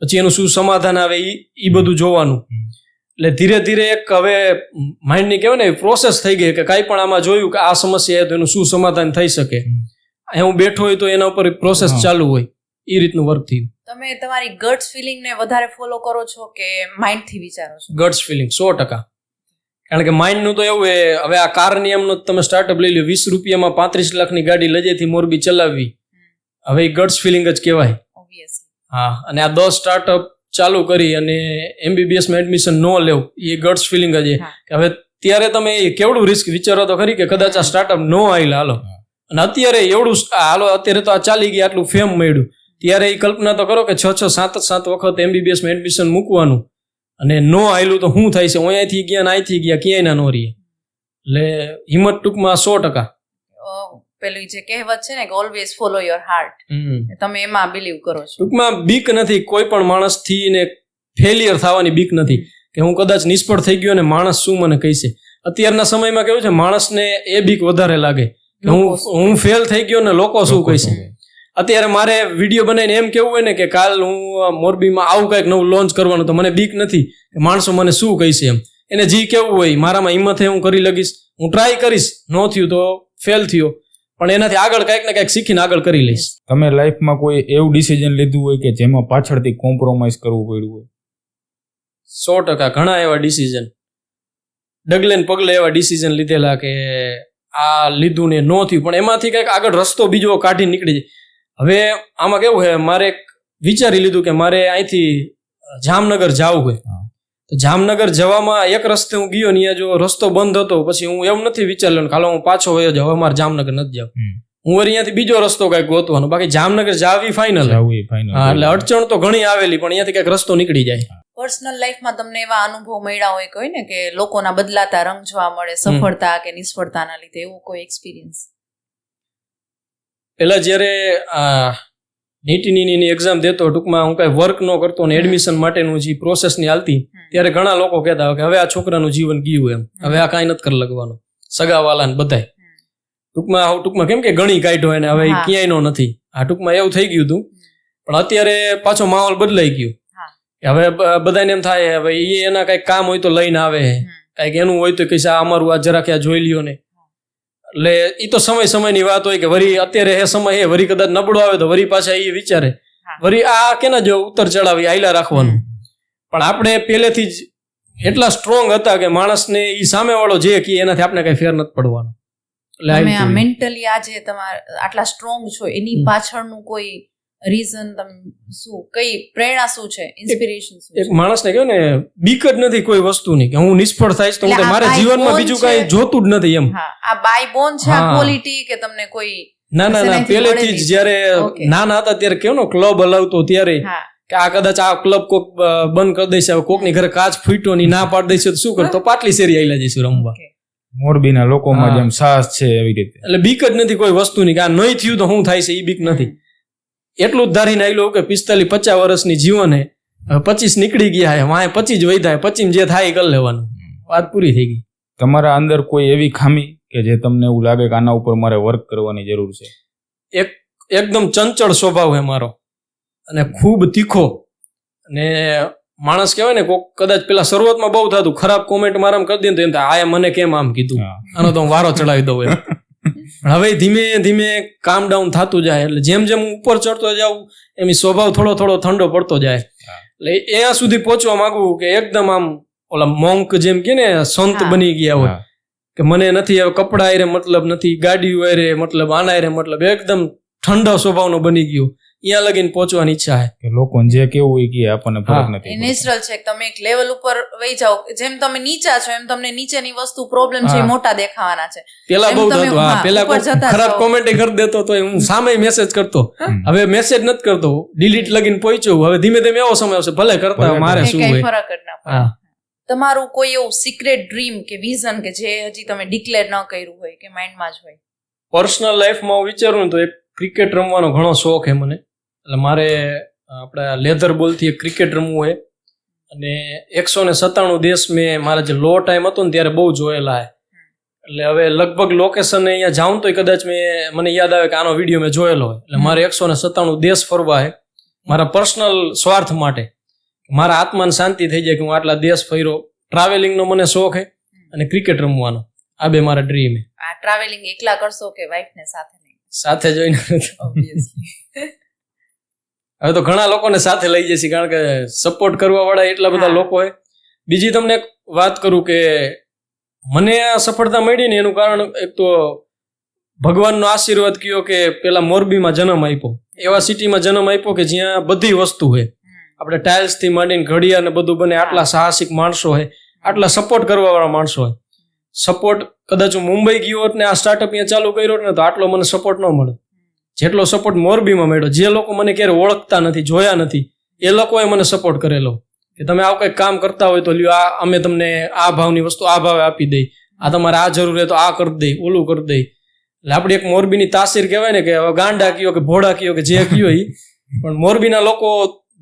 પછી એનું શું સમાધાન આવે એ બધું જોવાનું. એટલે ધીરે ધીરે એક હવે માઇન્ડની કહેવાય ને પ્રોસેસ થઈ ગઈ કે કાંઈ પણ આમાં જોયું કે આ સમસ્યા તો એનું શું સમાધાન થઈ શકે, હું બેઠો હોય તો એના ઉપર પ્રોસેસ ચાલુ હોય, એ રીતનું વર્ક થયું. તમે તમારી ગટ્સ ફિલિંગને વધારે ફોલો કરો છો કે માઇન્ડથી વિચારો છો? Guts feeling 100%. કારણ કે માઇન્ડનું તો એવું છે, હવે આ કાર નિયમનો તમે સ્ટાર્ટઅપ લઈ લો, 20 રૂપિયામાં 35 લાખની ગાડી લજેથી મોરબી ચલાવવી, હવે એ ગટ્સ ફિલિંગ જ કહેવાય. હા, અને આ 10 સ્ટાર્ટઅપ ચાલુ કરી અને MBBSમાં એડમિશન ન લેવું એ ગટ્સ ફિલિંગ જ છે. હવે ત્યારે તમે કેવડું રિસ્ક વિચારો તો ખરી કે કદાચ આ સ્ટાર્ટઅપ ન આવેલા હાલો, અને અત્યારે એવડું હાલો, અત્યારે તો આ ચાલી ગયા, આટલું ફેમ મળ્યું, ત્યારે એ કલ્પના તો કરો કે 6 7 વખત MBBSમાં એડમિશન મૂકવાનું અને ન આવેલું તો શું થાય છે, અહીંયાથી ગયા ને અહીંથી ગયા, ક્યાંય ના ન રહીએ. એટલે હિંમત ટૂંકમાં 100%. પેલું જે કહેવત છે ને કે ઓલવેઝ ફોલો યોર હાર્ટ, તમે એમાં બિલીવ કરો છો? ટૂંકમાં બીક નથી કોઈ પણ માણસથી, ને ફેલિયર થવાની બીક નથી કે હું કદાચ નિષ્ફળ થઈ ગયો ને માણસ શું મને કહેશે. અત્યારના સમયમાં કેવું છે, માણસને એ બીક વધારે લાગે કે હું ફેલ થઈ ગયો ને લોકો શું કહેશે. અત્યારે મારે વિડીયો બનાવીને એમ કેવું હોય ને કે કાલ હું મોરબીમાં આવું કંઈક નવું લોન્ચ કરવાનું, તો મને બીક નથી કે માણસો મને શું કહેશે એમ. એને જે કેવું હોય મારામાં હિંમત હું કરી લગીશ, હું ટ્રાય કરીશ, ન થયું તો ફેલ થયો, પણ એનાથી આગળ કંઈક ને કંઈક શીખીને આગળ કરી લઈશ. તમે લાઈફમાં કોઈ એવું ડિસિઝન લીધું હોય કે જેમાં પાછળથી કોમ્પ્રોમાઇઝ કરવું પડ્યું હોય? 100%. ઘણા એવા ડિસિઝન, ડગલે ને પગલે એવા ડિસિઝન લીધેલા કે આ લીધું ને ન થયું, પણ એમાંથી કંઈક આગળ રસ્તો બીજો કાઢી નીકળી જાય. હવે આમાં કેવું છે, મારે વિચારી લીધું કે મારે અહીંથી જામનગર જવું હોય, તો જામનગર જવામાં એક રસ્તે હું ગયો ને જો રસ્તો બંધ હતો, પછી હું એવું નથી વિચાર્યું હાલો હું પાછો વયો જાઉં, હવે મારે જામનગર નથી જવું, હું અહીંયાથી બીજો રસ્તો કંઈક ગોતવાનો, બાકી જામનગર જાવી ફાઇનલ. હા, એટલે અડચણ તો ઘણી આવેલી, પણ અહીંયાથી કંઈક રસ્તો નીકળી જાય. પર્સનલ લાઈફમાં તમને એવા અનુભવ મળ્યા હોય કોઈ ને કે લોકોના બદલાતા રંગ જોવા મળે સફળતા કે નિષ્ફળતાના લીધે, એવો કોઈ એક્સપિરિયન્સ? પેલા જ્યારે નીટની એક્ઝામ દેતો, ટૂંકમાં હું કાંઈ વર્ક ન કરતો અને એડમિશન માટેનું જે પ્રોસેસની હાલતી, ત્યારે ઘણા લોકો કહેતા કે હવે આ છોકરાનું જીવન ગયું એમ, હવે આ કાંઈ નથી કરી લગવાનું, સગાવાલા ને બધાય. ટૂંકમાં કેમ કે ગણી કાઢ્યો એને હવે હા. ક્યાંય નો નથી. આ ટૂંકમાં એવું થઈ ગયું હતું. પણ અત્યારે પાછો માહોલ બદલાઈ ગયો. હા. હવે બધાને એમ થાય હવે એ એના કઈક કામ હોય તો લઈને આવે, કઈક એનું હોય તો કઈ આ અમારું આ જરાક આ જોઈ લ્યો ને. એટલે એ તો સમયની વાત હોય કે વરી અત્યારે એ સમય એ વરી કદાચ નબળો આવે તો વરી પાછા એ વિચારે વરી આ કેના જો ઉત્તર ચડાવી આયલા રાખવાનું. પણ આપણે પહેલેથી જ એટલા સ્ટ્રોંગ હતા કે માણસને એ સામેવાળો જે કે એનાથી આપણે કઈ ફેર નથી પડવાનો. તમે આ મેન્ટલી આજે તમારે આટલા સ્ટ્રોંગ છો એની પાછળનું કોઈ રીઝન, તમે શું, કઈ પ્રેરણા શું છે, ઇન્સ્પિરેશન શું છે? એક માણસને કહ્યું ને બીક જ નથી કોઈ વસ્તુની કે હું નિષ્ફળ થઈશ તો એટલે મારે આ જીવનમાં by બીજું born કઈ છે. જોતું જ નથી એમ. હા, આ બાય બોર્ન છે આ હા. ક્વોલિટી કે તમને કોઈ ના શેનાથી પહેલેથી જ મળેલી? જયારે Okay. નાના હતા ત્યારે કેવો ક્લબ હલાવતો ત્યારે હા કે આ કદાચ આ ક્લબ કોક બંધ કરી દેશે, હવે કોકની ઘરે કાચ ફૂટ્યો ની ના પાડી દેશે તો શું કરતો પાટલી શેરી આયલા જઈશું રમવા. Okay. મોરબીના લોકોમાં હા. જેમ સાહસ છે એવી રીતે. એટલે બીક જ નથી કોઈ વસ્તુની કે આ નહીં થયું તો શું થાય છે એ બીક નથી. એટલું જ ધારીને આયલો કે 45-50 વર્ષની જીવન હે, 25 નીકળી ગયા હે, વાંહે 25 વૈધા, 25 જે થાય એ કરી લેવાનું. વાત પૂરી થઈ ગઈ. તમારા અંદર કોઈ એવી ખામી કે જે તમને એવું લાગે કે આના ઉપર મારે વર્ક કરવાની જરૂર છે? એકદમ ચંચળ સ્વભાવ હે મારો અને ખૂબ તીખો. અને માણસ કહેવાય ને કોક કદાચ પેલા શરૂઆતમાં બહુ થતું ખરાબ કોમેન્ટ મારામાં કરી દે તો એમ થાય આ મને કેમ આમ કીધું, આનો તો હું વારો ચડાવી દઉં એમ. પણ હવે ધીમે ધીમે કામ ડાઉન થતું જાય એટલે જેમ જેમ હું ઉપર ચડતો જાઉં એમ સ્વભાવ થોડો ઠંડો પડતો જાય. એટલે ત્યાં સુધી પહોંચવા માંગુ કે એકદમ આમ ઓલા મોંક જેમ કે ને સંત બની ગયા હોય કે મને નથી હવે કપડા આયરે મતલબ નથી, ગાડીઓ આયરે મતલબ, આના આયરે મતલબ, એકદમ ઠંડા સ્વભાવનો બની ગયો. ત્યાં લગીને પહોંચવાની ઈચ્છા છે કે લોકોને જે કેવું હોય કે આપણને ફરક એ નથી. નેચરલ છે કે તમે એક લેવલ ઉપર વહી જાઓ, જેમ તમે નીચા છો એમ તમને નીચેની વસ્તુ પ્રોબ્લેમ છે એ મોટા દેખાવાના છે. પેલા એમ બહુ તમે, થતું. હા, હા, પેલા ઉપર જતા ખરાબ જાઓ. કોમેન્ટ કરી દેતો તો હું સામે મેસેજ કરતો. હવે મેસેજ નથી કરતો, ડિલીટ લગીને પહોંચ્યો. હવે ધીમે ધીમે એવો સમય આવશે ભલે કરતા ભલે મારે એ શું કઈ હોય. ફરક જ ના પડે. હા. તમારું કોઈ એવું સિક્રેટ ડ્રીમ કે વિઝન કે જે હજી તમે ડિક્લેર ન કર્યું હોય કે માઇન્ડમાં જ હોય? પર્સનલ લાઈફમાં હું વિચારું ને તો એક ક્રિકેટ રમવાનો ઘણો શોખ છે મને. એટલે મારે આપણા લેધર બોલથી એક ક્રિકેટ રમવું હોય અને 197 દેશ મેં મારા જે લો ટાઈમ હતો ને ત્યારે બહુ જોયેલા છે. એટલે હવે લગભગ લોકેશન અહીંયા જાઉં તો કદાચ મને યાદ આવે કે આનો વિડીયો મેં જોયેલો હોય. એટલે મારે 197 દેશ ફરવા છે મારા પર્સનલ સ્વાર્થ માટે. મારા આત્માને શાંતિ થઈ જાય કે હું આટલા દેશ ફર્યો. ટ્રાવેલિંગનો મને શોખ છે અને ક્રિકેટ રમવાનો. આ બે મારા ડ્રીમ છે. આ ટ્રાવેલિંગ એકલા કરશો કે વાઇફને સાથે લઈને? સાથે જોઈને ઓબ્વિયસલી. હવે તો ઘણા લોકોને સાથે લઈ જશે કારણ કે સપોર્ટ કરવા વાળા એટલા બધા લોકો હોય. બીજી તમને એક વાત કરું કે મને આ સફળતા મળી ને એનું કારણ એક તો ભગવાનનો આશીર્વાદ કયો કે પેલા મોરબીમાં જન્મ આપ્યો, એવા સિટીમાં જન્મ આપ્યો કે જ્યાં બધી વસ્તુ હોય. આપણે ટાઇલ્સ થી માંડીને ઘડિયાળ ને બધું બને. આટલા સાહસિક માણસો હોય, આટલા સપોર્ટ કરવા વાળા માણસો હોય. સપોર્ટ કદાચ હું મુંબઈ ગયો હોત ને આ સ્ટાર્ટઅપ અહીંયા ચાલુ કર્યો ને તો આટલો મને સપોર્ટ ન મળે જેટલો સપોર્ટ મોરબીમાં મળ્યો. જે લોકો મને ક્યારે ઓળખતા નથી, જોયા નથી, એ લોકોએ મને સપોર્ટ કરેલો કે તમે આવું કંઈક કામ કરતા હોય તો લ્યો આ અમે તમને આ ભાવની વસ્તુ આ ભાવે આપી દઈ, આ તમારે આ જરૂર હોય તો આ કરી દઈ, ઓલું કરી દઈ. એટલે આપણી એક મોરબીની તાસીર કહેવાય ને કે હવે ગાંડા કયો કે ભોળા કયો કે જે કયો એ પણ મોરબીના લોકો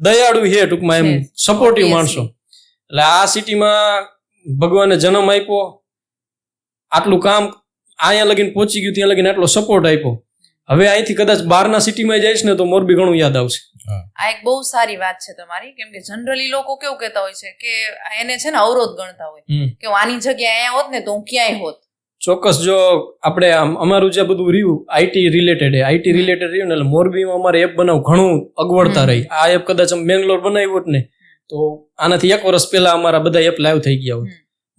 દયાળુ છે ટૂંકમાં, એમ સપોર્ટિવ માણસો. એટલે આ સિટીમાં ભગવાને જન્મ આપ્યો, આટલું કામ અહીંયા લગીને પહોંચી ગયું, ત્યાં લગીને આટલો સપોર્ટ આપ્યો. હવે અહીંથી કદાચ બહારના સિટીમાં જઈશ ને તો મોરબી ઘણું યાદ આવશે. આ એક બહુ સારી વાત છે તમારી, કેમ કે જનરલી લોકો કેવું કહેતા હોય છે કે એને છે ને અવરોધ ગણતા હોય કે હું આની જગ્યાએ અહીંયા હોત ને તો હું ક્યાંય હોત. ચોક્કસ જો આપણે અમારું જે બધું રહ્યું આઈટી રિલેટેડ રહ્યું ને એટલે મોરબીમાં અમારે એપ બનાવ ઘણું અગવડતા રહી. આ એપ કદાચ અમે બેંગ્લોર બનાવ્યું હોત ને તો આનાથી 1 વર્ષ પહેલા અમારા બધા એપ લાઈવ થઈ ગયા હોત.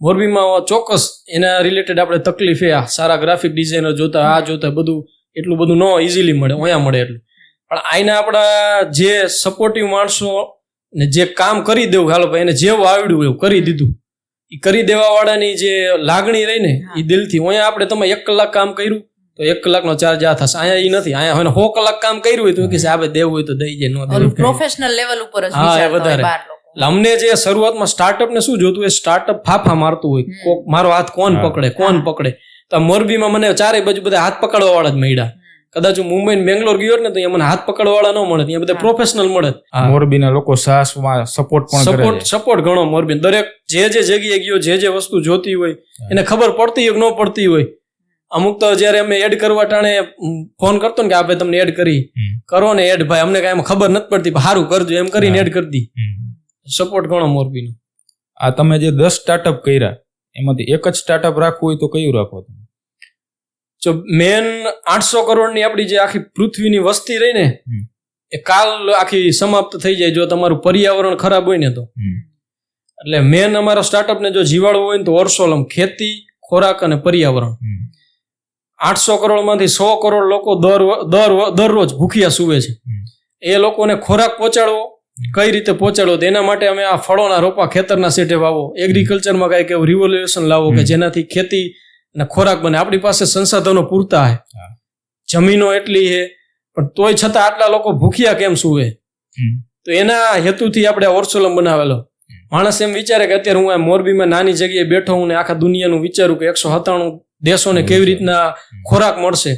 મોરબીમાં ચોક્કસ એના રિલેટેડ આપણે તકલીફ એ સારા ગ્રાફિક ડિઝાઇનર જોતા, આ જોતા, બધું એટલું બધું ન ઇઝીલી મળે, અહીંયા મળે એટલું. પણ આના આપણા જે સપોર્ટિવ માણસો ને જે કામ કરી દેવું, હાલો ભાઈ એને જેવું આવડ્યું એવું કરી દીધું, એ કરી દેવા વાળાની જે લાગણી રહી ને એ દિલથી. અહીંયા આપણે તમે 1 કલાક કામ કર્યું તો 1 કલાકનો ચાર્જ આ થશે. અહીંયા એ નથી, અહીંયા હવે 100 કલાક કામ કર્યું હોય તો કે આપણે દેવું હોય તો દઈ જાય, ન દેવું પ્રોફેશનલ લેવલ ઉપર જ હા એ વિચારતા હોય વધારે. બહાર લોકો. એટલે અમને જે શરૂઆતમાં સ્ટાર્ટઅપ ને શું જોતું, એ સ્ટાર્ટઅપ ફાફા મારતું હોય, કોક મારો હાથ કોણ પકડે. તો મોરબીમાં મને ચારે બાજુ બધા હાથ પકડવા વાળા જ મળ્યા. કદાચ હું મુંબઈ બેંગ્લોર ગયો ને તો મને હાથ પકડવા વાળા ન મળે, ત્યાં બધા પ્રોફેશનલ મળે. મોરબીના લોકો સાહસમાં સપોર્ટ પણ કરે છે. સપોર્ટ ઘણો મોરબી. દરેક જે જગ્યાએ ગયો, જે વસ્તુ જોતી હોય એને ખબર પડતી હોય કે ન પડતી હોય અમુક તો જયારે અમે એડ કરવા ટાણે ફોન કરતો ને કે આ ભાઈ તમને એડ કરી કરો ને એડ ભાઈ અમને કઈ એમાં ખબર નથી પડતી સારું કરજો એમ કરીને એડ કરી દી. સપોર્ટ ઘણો મોરબીનો. આ તમે જે 10 સ્ટાર્ટઅપ કર્યા એમાંથી એક જ સ્ટાર્ટઅપ રાખવું હોય તો કયું રાખો તમે? જો મેન 800 કરોડની આપણી જે આખી પૃથ્વીની વસ્તી રહી ને એ કાલ આખી સમાપ્ત થઈ જાય જો તમારું પર્યાવરણ ખરાબ હોય ને તો. એટલે મેન અમારા સ્ટાર્ટઅપ ને જો જીવાડવું હોય ને તો ઓર્સોલમ, ખેતી, ખોરાક અને પર્યાવરણ. 800 કરોડમાંથી 100 કરોડ લોકો દરરોજ ભૂખ્યા સૂવે છે. એ લોકોને ખોરાક પહોંચાડવો, કઈ રીતે પહોંચાડવો એના માટે અમે આ ફળોના રોપા ખેતરના સેટે વાવો, એગ્રીકલ્ચરમાં કઈક એવું રિવોલ્યુશન લાવો કે જેનાથી ખેતી અને ખોરાક બને. આપણી પાસે સંસાધનો પૂરતા હે, જમીનો એટલી છે પણ તોય છતાં આટલા લોકો ભૂખ્યા કેમ સૂવે? તો એના હેતુથી આપણે ઓર્સોલમ બનાવેલો. માણસ એમ વિચારે કે અત્યારે હું આ મોરબીમાં નાની જગ્યાએ બેઠો હું ને આખા દુનિયાનું વિચારું કે 197 દેશોને કેવી રીતના ખોરાક મળશે.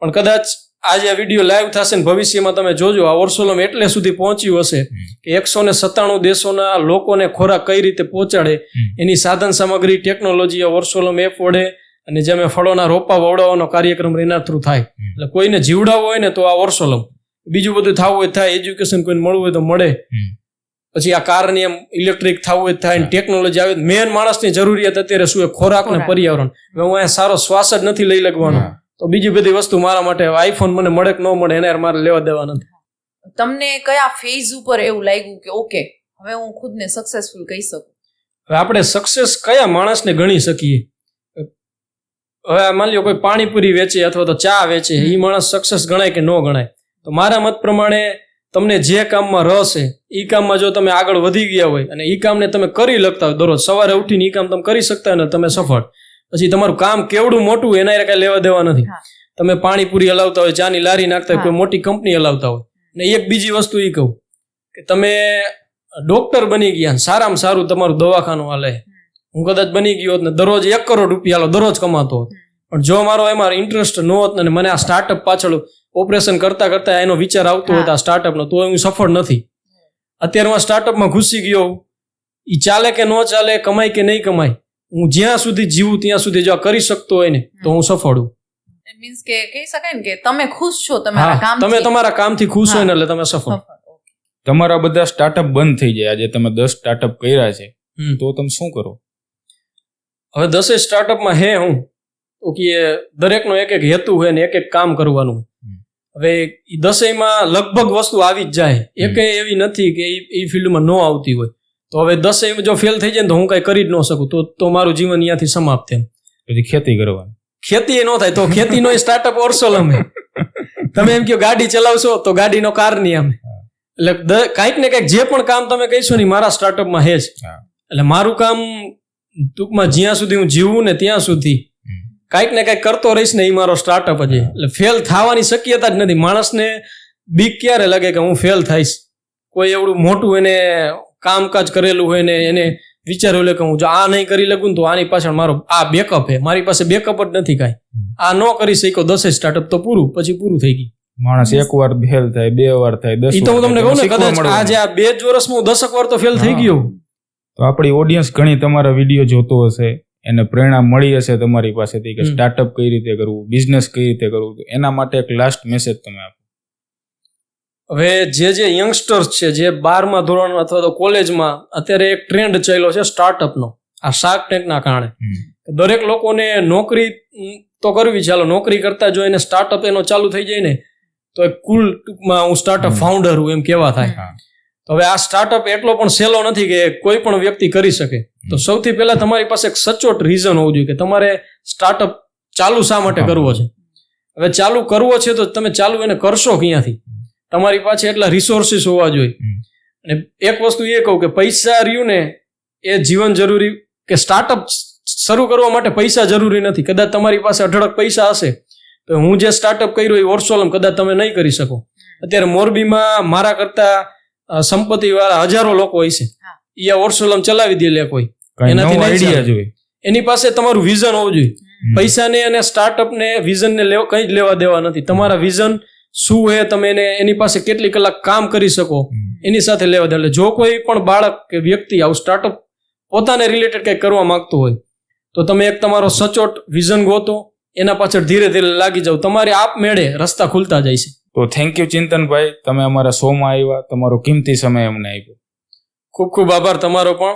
પણ કદાચ આજે આ વિડીયો લાઈવ થશે ને ભવિષ્યમાં તમે જોજો આ ઓર્સોલમ એટલે સુધી પહોંચ્યું હશે કે 197 દેશોના લોકોને ખોરાક કઈ રીતે પહોંચાડે એની સાધન સામગ્રી, ટેકનોલોજી ઓર્સોલમ એપ વડે અને જે અમે ફળોના રોપા વવડાવવાનો કાર્યક્રમ એના થ્રુ થાય. એટલે કોઈને જીવડાવવો હોય ને તો આ ઓર્સોલમ, બીજું બધું થવું હોય થાય, એજ્યુકેશન કોઈને મળવું હોય તો મળે, પછી આ કારની એમ ઇલેક્ટ્રિક થવું હોય થાય, ટેકનોલોજી આવે. મેન માણસની જરૂરિયાત અત્યારે શું? ખોરાક ને પર્યાવરણ. હવે હું અહીંયા સારો શ્વાસ જ નથી લઈ લગવાનો તો બીજી બધી વસ્તુ મારા માટે આઈફોન મને મળે કે ન મળે એને મારે લેવા દેવા નથી. તમને કયા ફેઝ ઉપર એવું લાગ્યું કે ઓકે હવે હું ખુદને સક્સેસફુલ કહી શકું? હવે આપણે સક્સેસ કયા માણસને ગણી શકીએ? હવે માની લો કોઈ પાણીપુરી વેચે અથવા તો ચા વેચે, એ માણસ સક્સેસ ગણાય કે ન ગણાય? તો મારા મત પ્રમાણે તમને જે કામમાં રસ છે એ કામમાં જો તમે આગળ વધી ગયા હોય અને એ કામને તમે કરી લગતા હોય, દરરોજ સવારે ઉઠીને એ કામ તમે કરી શકતા હોય ને તમે સફળ. પછી તમારું કામ કેવડું મોટું એના કઈ લેવા દેવા નથી. તમે પાણીપુરી હલાવતા હોય, ચાની લારી નાખતા હોય, કોઈ મોટી કંપની હલાવતા હોય. ને એક બીજી વસ્તુ એ કહું કે તમે ડોક્ટર બની ગયા, સારામાં સારું તમારું દવાખાનું હાલે. હું કદાચ બની ગયો હોત ને દરરોજ 1 કરોડ રૂપિયા દરરોજ કમાતો હોત, પણ જો મારો એમાં ઇન્ટરેસ્ટ ન હોત ને મને આ સ્ટાર્ટઅપ પાછળ ઓપરેશન કરતા કરતા એનો વિચાર આવતો હોય આ સ્ટાર્ટઅપનો, તો હું સફળ નથી. અત્યારે હું સ્ટાર્ટઅપમાં ઘૂસી ગયો, એ ચાલે કે ન ચાલે, કમાય કે નહીં કમાય, હું જ્યાં સુધી જીવું ત્યાં સુધી જો કરી શકતો હોય ને તો હું સફળ છું. મીન્સ કે કહી શકાય ને કે તમે ખુશ છો તમારા કામથી. તમે તમારા કામથી ખુશ હોય ને એટલે તમે સફળ. તમારા બધા સ્ટાર્ટઅપ બંધ થઈ જાય, આજે તમે 10 સ્ટાર્ટઅપ કર્યા છે તો તમે શું કરો? હવે 10 સ્ટાર્ટઅપમાં હે હું તો કે દરેકનો એક એક હેતુ હોય ને એક એક કામ કરવાનું. હવે એ 10માં લગભગ વસ્તુ આવી જ જાય, એકે એવી નથી કે એ ફિલ્ડમાં ન આવતી હોય. તો હવે 10 જો ફેલ થઈ જાય ને તો હું કઈ કરી જ ન શકું, તો મારું જીવન અહીંયાથી સમાપ્ત. એમ પછી ખેતી કરવાની, ખેતી ન થાય તો ખેતીનો સ્ટાર્ટઅપ ઓર્સોલમ. તમે એમ કહો ગાડી ચલાવશો તો ગાડીનો કાર નહીં અમે. એટલે કાંઈક ને કાંઈક જે પણ કામ તમે કહીશો ને મારા સ્ટાર્ટઅપમાં હે જ. એટલે મારું કામ ટૂંકમાં જ્યાં સુધી હું જીવું ને ત્યાં સુધી કાંઈક ને કાંઈક કરતો રહીશ ને એ મારો સ્ટાર્ટઅપ જ. એટલે ફેલ થવાની શક્યતા જ નથી. માણસને બીક ક્યારે લાગે કે હું ફેલ થઈશ? કોઈ એવડું મોટું એને કામકાજ કરેલું હોય ને એને વિચાર્યું લે કે હું જો આ નહીં કરી લગું તો આની પાછળ મારો આ બેકઅપ છે. મારી પાસે બેકઅપ જ નથી કાંઈ. આ ન કરી શક્યો 10 સ્ટાર્ટઅપ તો પૂરું, પછી પૂરું થઈ ગયું. માણસ 1 વાર ફેલ થાય, 2 વાર થાય, 10 વાર. તો હું તમને કહું ને કદાચ આજે આ 2 જ વર્ષમાં હું 10 વાર તો ફેલ થઈ ગયો. તો આપણી ઓડિયન્સ ઘણી તમારા વિડીયો જોતો હશે, એને પ્રેરણા મળી હશે તમારી પાસેથી કે સ્ટાર્ટઅપ કઈ રીતે કરવું, બિઝનેસ કઈ રીતે કરવું. એના માટે એક લાસ્ટ મેસેજ તમે આપો. હવે જે યંગસ્ટર્સ છે જે 12મા ધોરણ અથવા તો કોલેજમાં અત્યારે એક ટ્રેન્ડ ચાલ્યો છે સ્ટાર્ટઅપનો, આ શાર્ક ટેન્કના કારણે દરેક લોકોને નોકરી તો કરવી, ચાલો નોકરી કરતા જો એને સ્ટાર્ટઅપ એનો ચાલુ થઈ જાય ને તો એક કુલ ટૂંકમાં હું સ્ટાર્ટઅપ ફાઉન્ડર હું એમ કેવા થાય. તો હવે આ સ્ટાર્ટઅપ એટલો પણ સહેલો નથી કે કોઈ પણ વ્યક્તિ કરી શકે. તો સૌથી પહેલા તમારી પાસે એક સચોટ રીઝન હોવું જોઈએ કે તમારે સ્ટાર્ટઅપ ચાલુ શા માટે કરવો છે. હવે ચાલુ કરવો છે તો તમે ચાલુ એને કરશો ક્યાંથી? તમારી પાસે એટલા રિસોર્સિસ હોવા જોઈએ. અને એક વસ્તુ એ કહું કે પૈસા રહ્યું ને એ જીવન જરૂરી, કે સ્ટાર્ટઅપ શરૂ કરવા માટે પૈસા જરૂરી નથી. કદાચ તમારી પાસે અઢળક પૈસા હશે તો હું જે સ્ટાર્ટઅપ કર્યું એ ઓર્સોલમ કદાચ તમે નહીં કરી શકો. અત્યારે મોરબીમાં મારા કરતા સંપત્તિ વાળા હજારો લોકો હોય છે, એ ઓર્સોલમ ચલાવી દે લે કોઈ, એનાથી આઈડિયા જોઈએ. એની પાસે તમારું વિઝન હોવું જોઈએ. પૈસાને અને સ્ટાર્ટઅપને વિઝનને કંઈ જ લેવા દેવા નથી. તમારા વિઝન શું હે, તમે એની પાસે કેટલી કલાક કામ કરી શકો એની સાથે લેવા દે. એટલે જો કોઈ પણ બાળક કે વ્યક્તિ આવું સ્ટાર્ટઅપ પોતાને રિલેટેડ કંઈક કરવા માંગતો હોય તો તમે એક તમારો સચોટ વિઝન ગોતો, એના પાછળ ધીરે ધીરે લાગી જાવ, તમારે આપમેળે રસ્તા ખુલતા જાય છે. તો થેન્ક યુ ચિંતનભાઈ, તમે અમારા શોમાં આવ્યા, તમારો કિંમતી સમય અમને આપ્યો. ખૂબ ખૂબ આભાર તમારો પણ.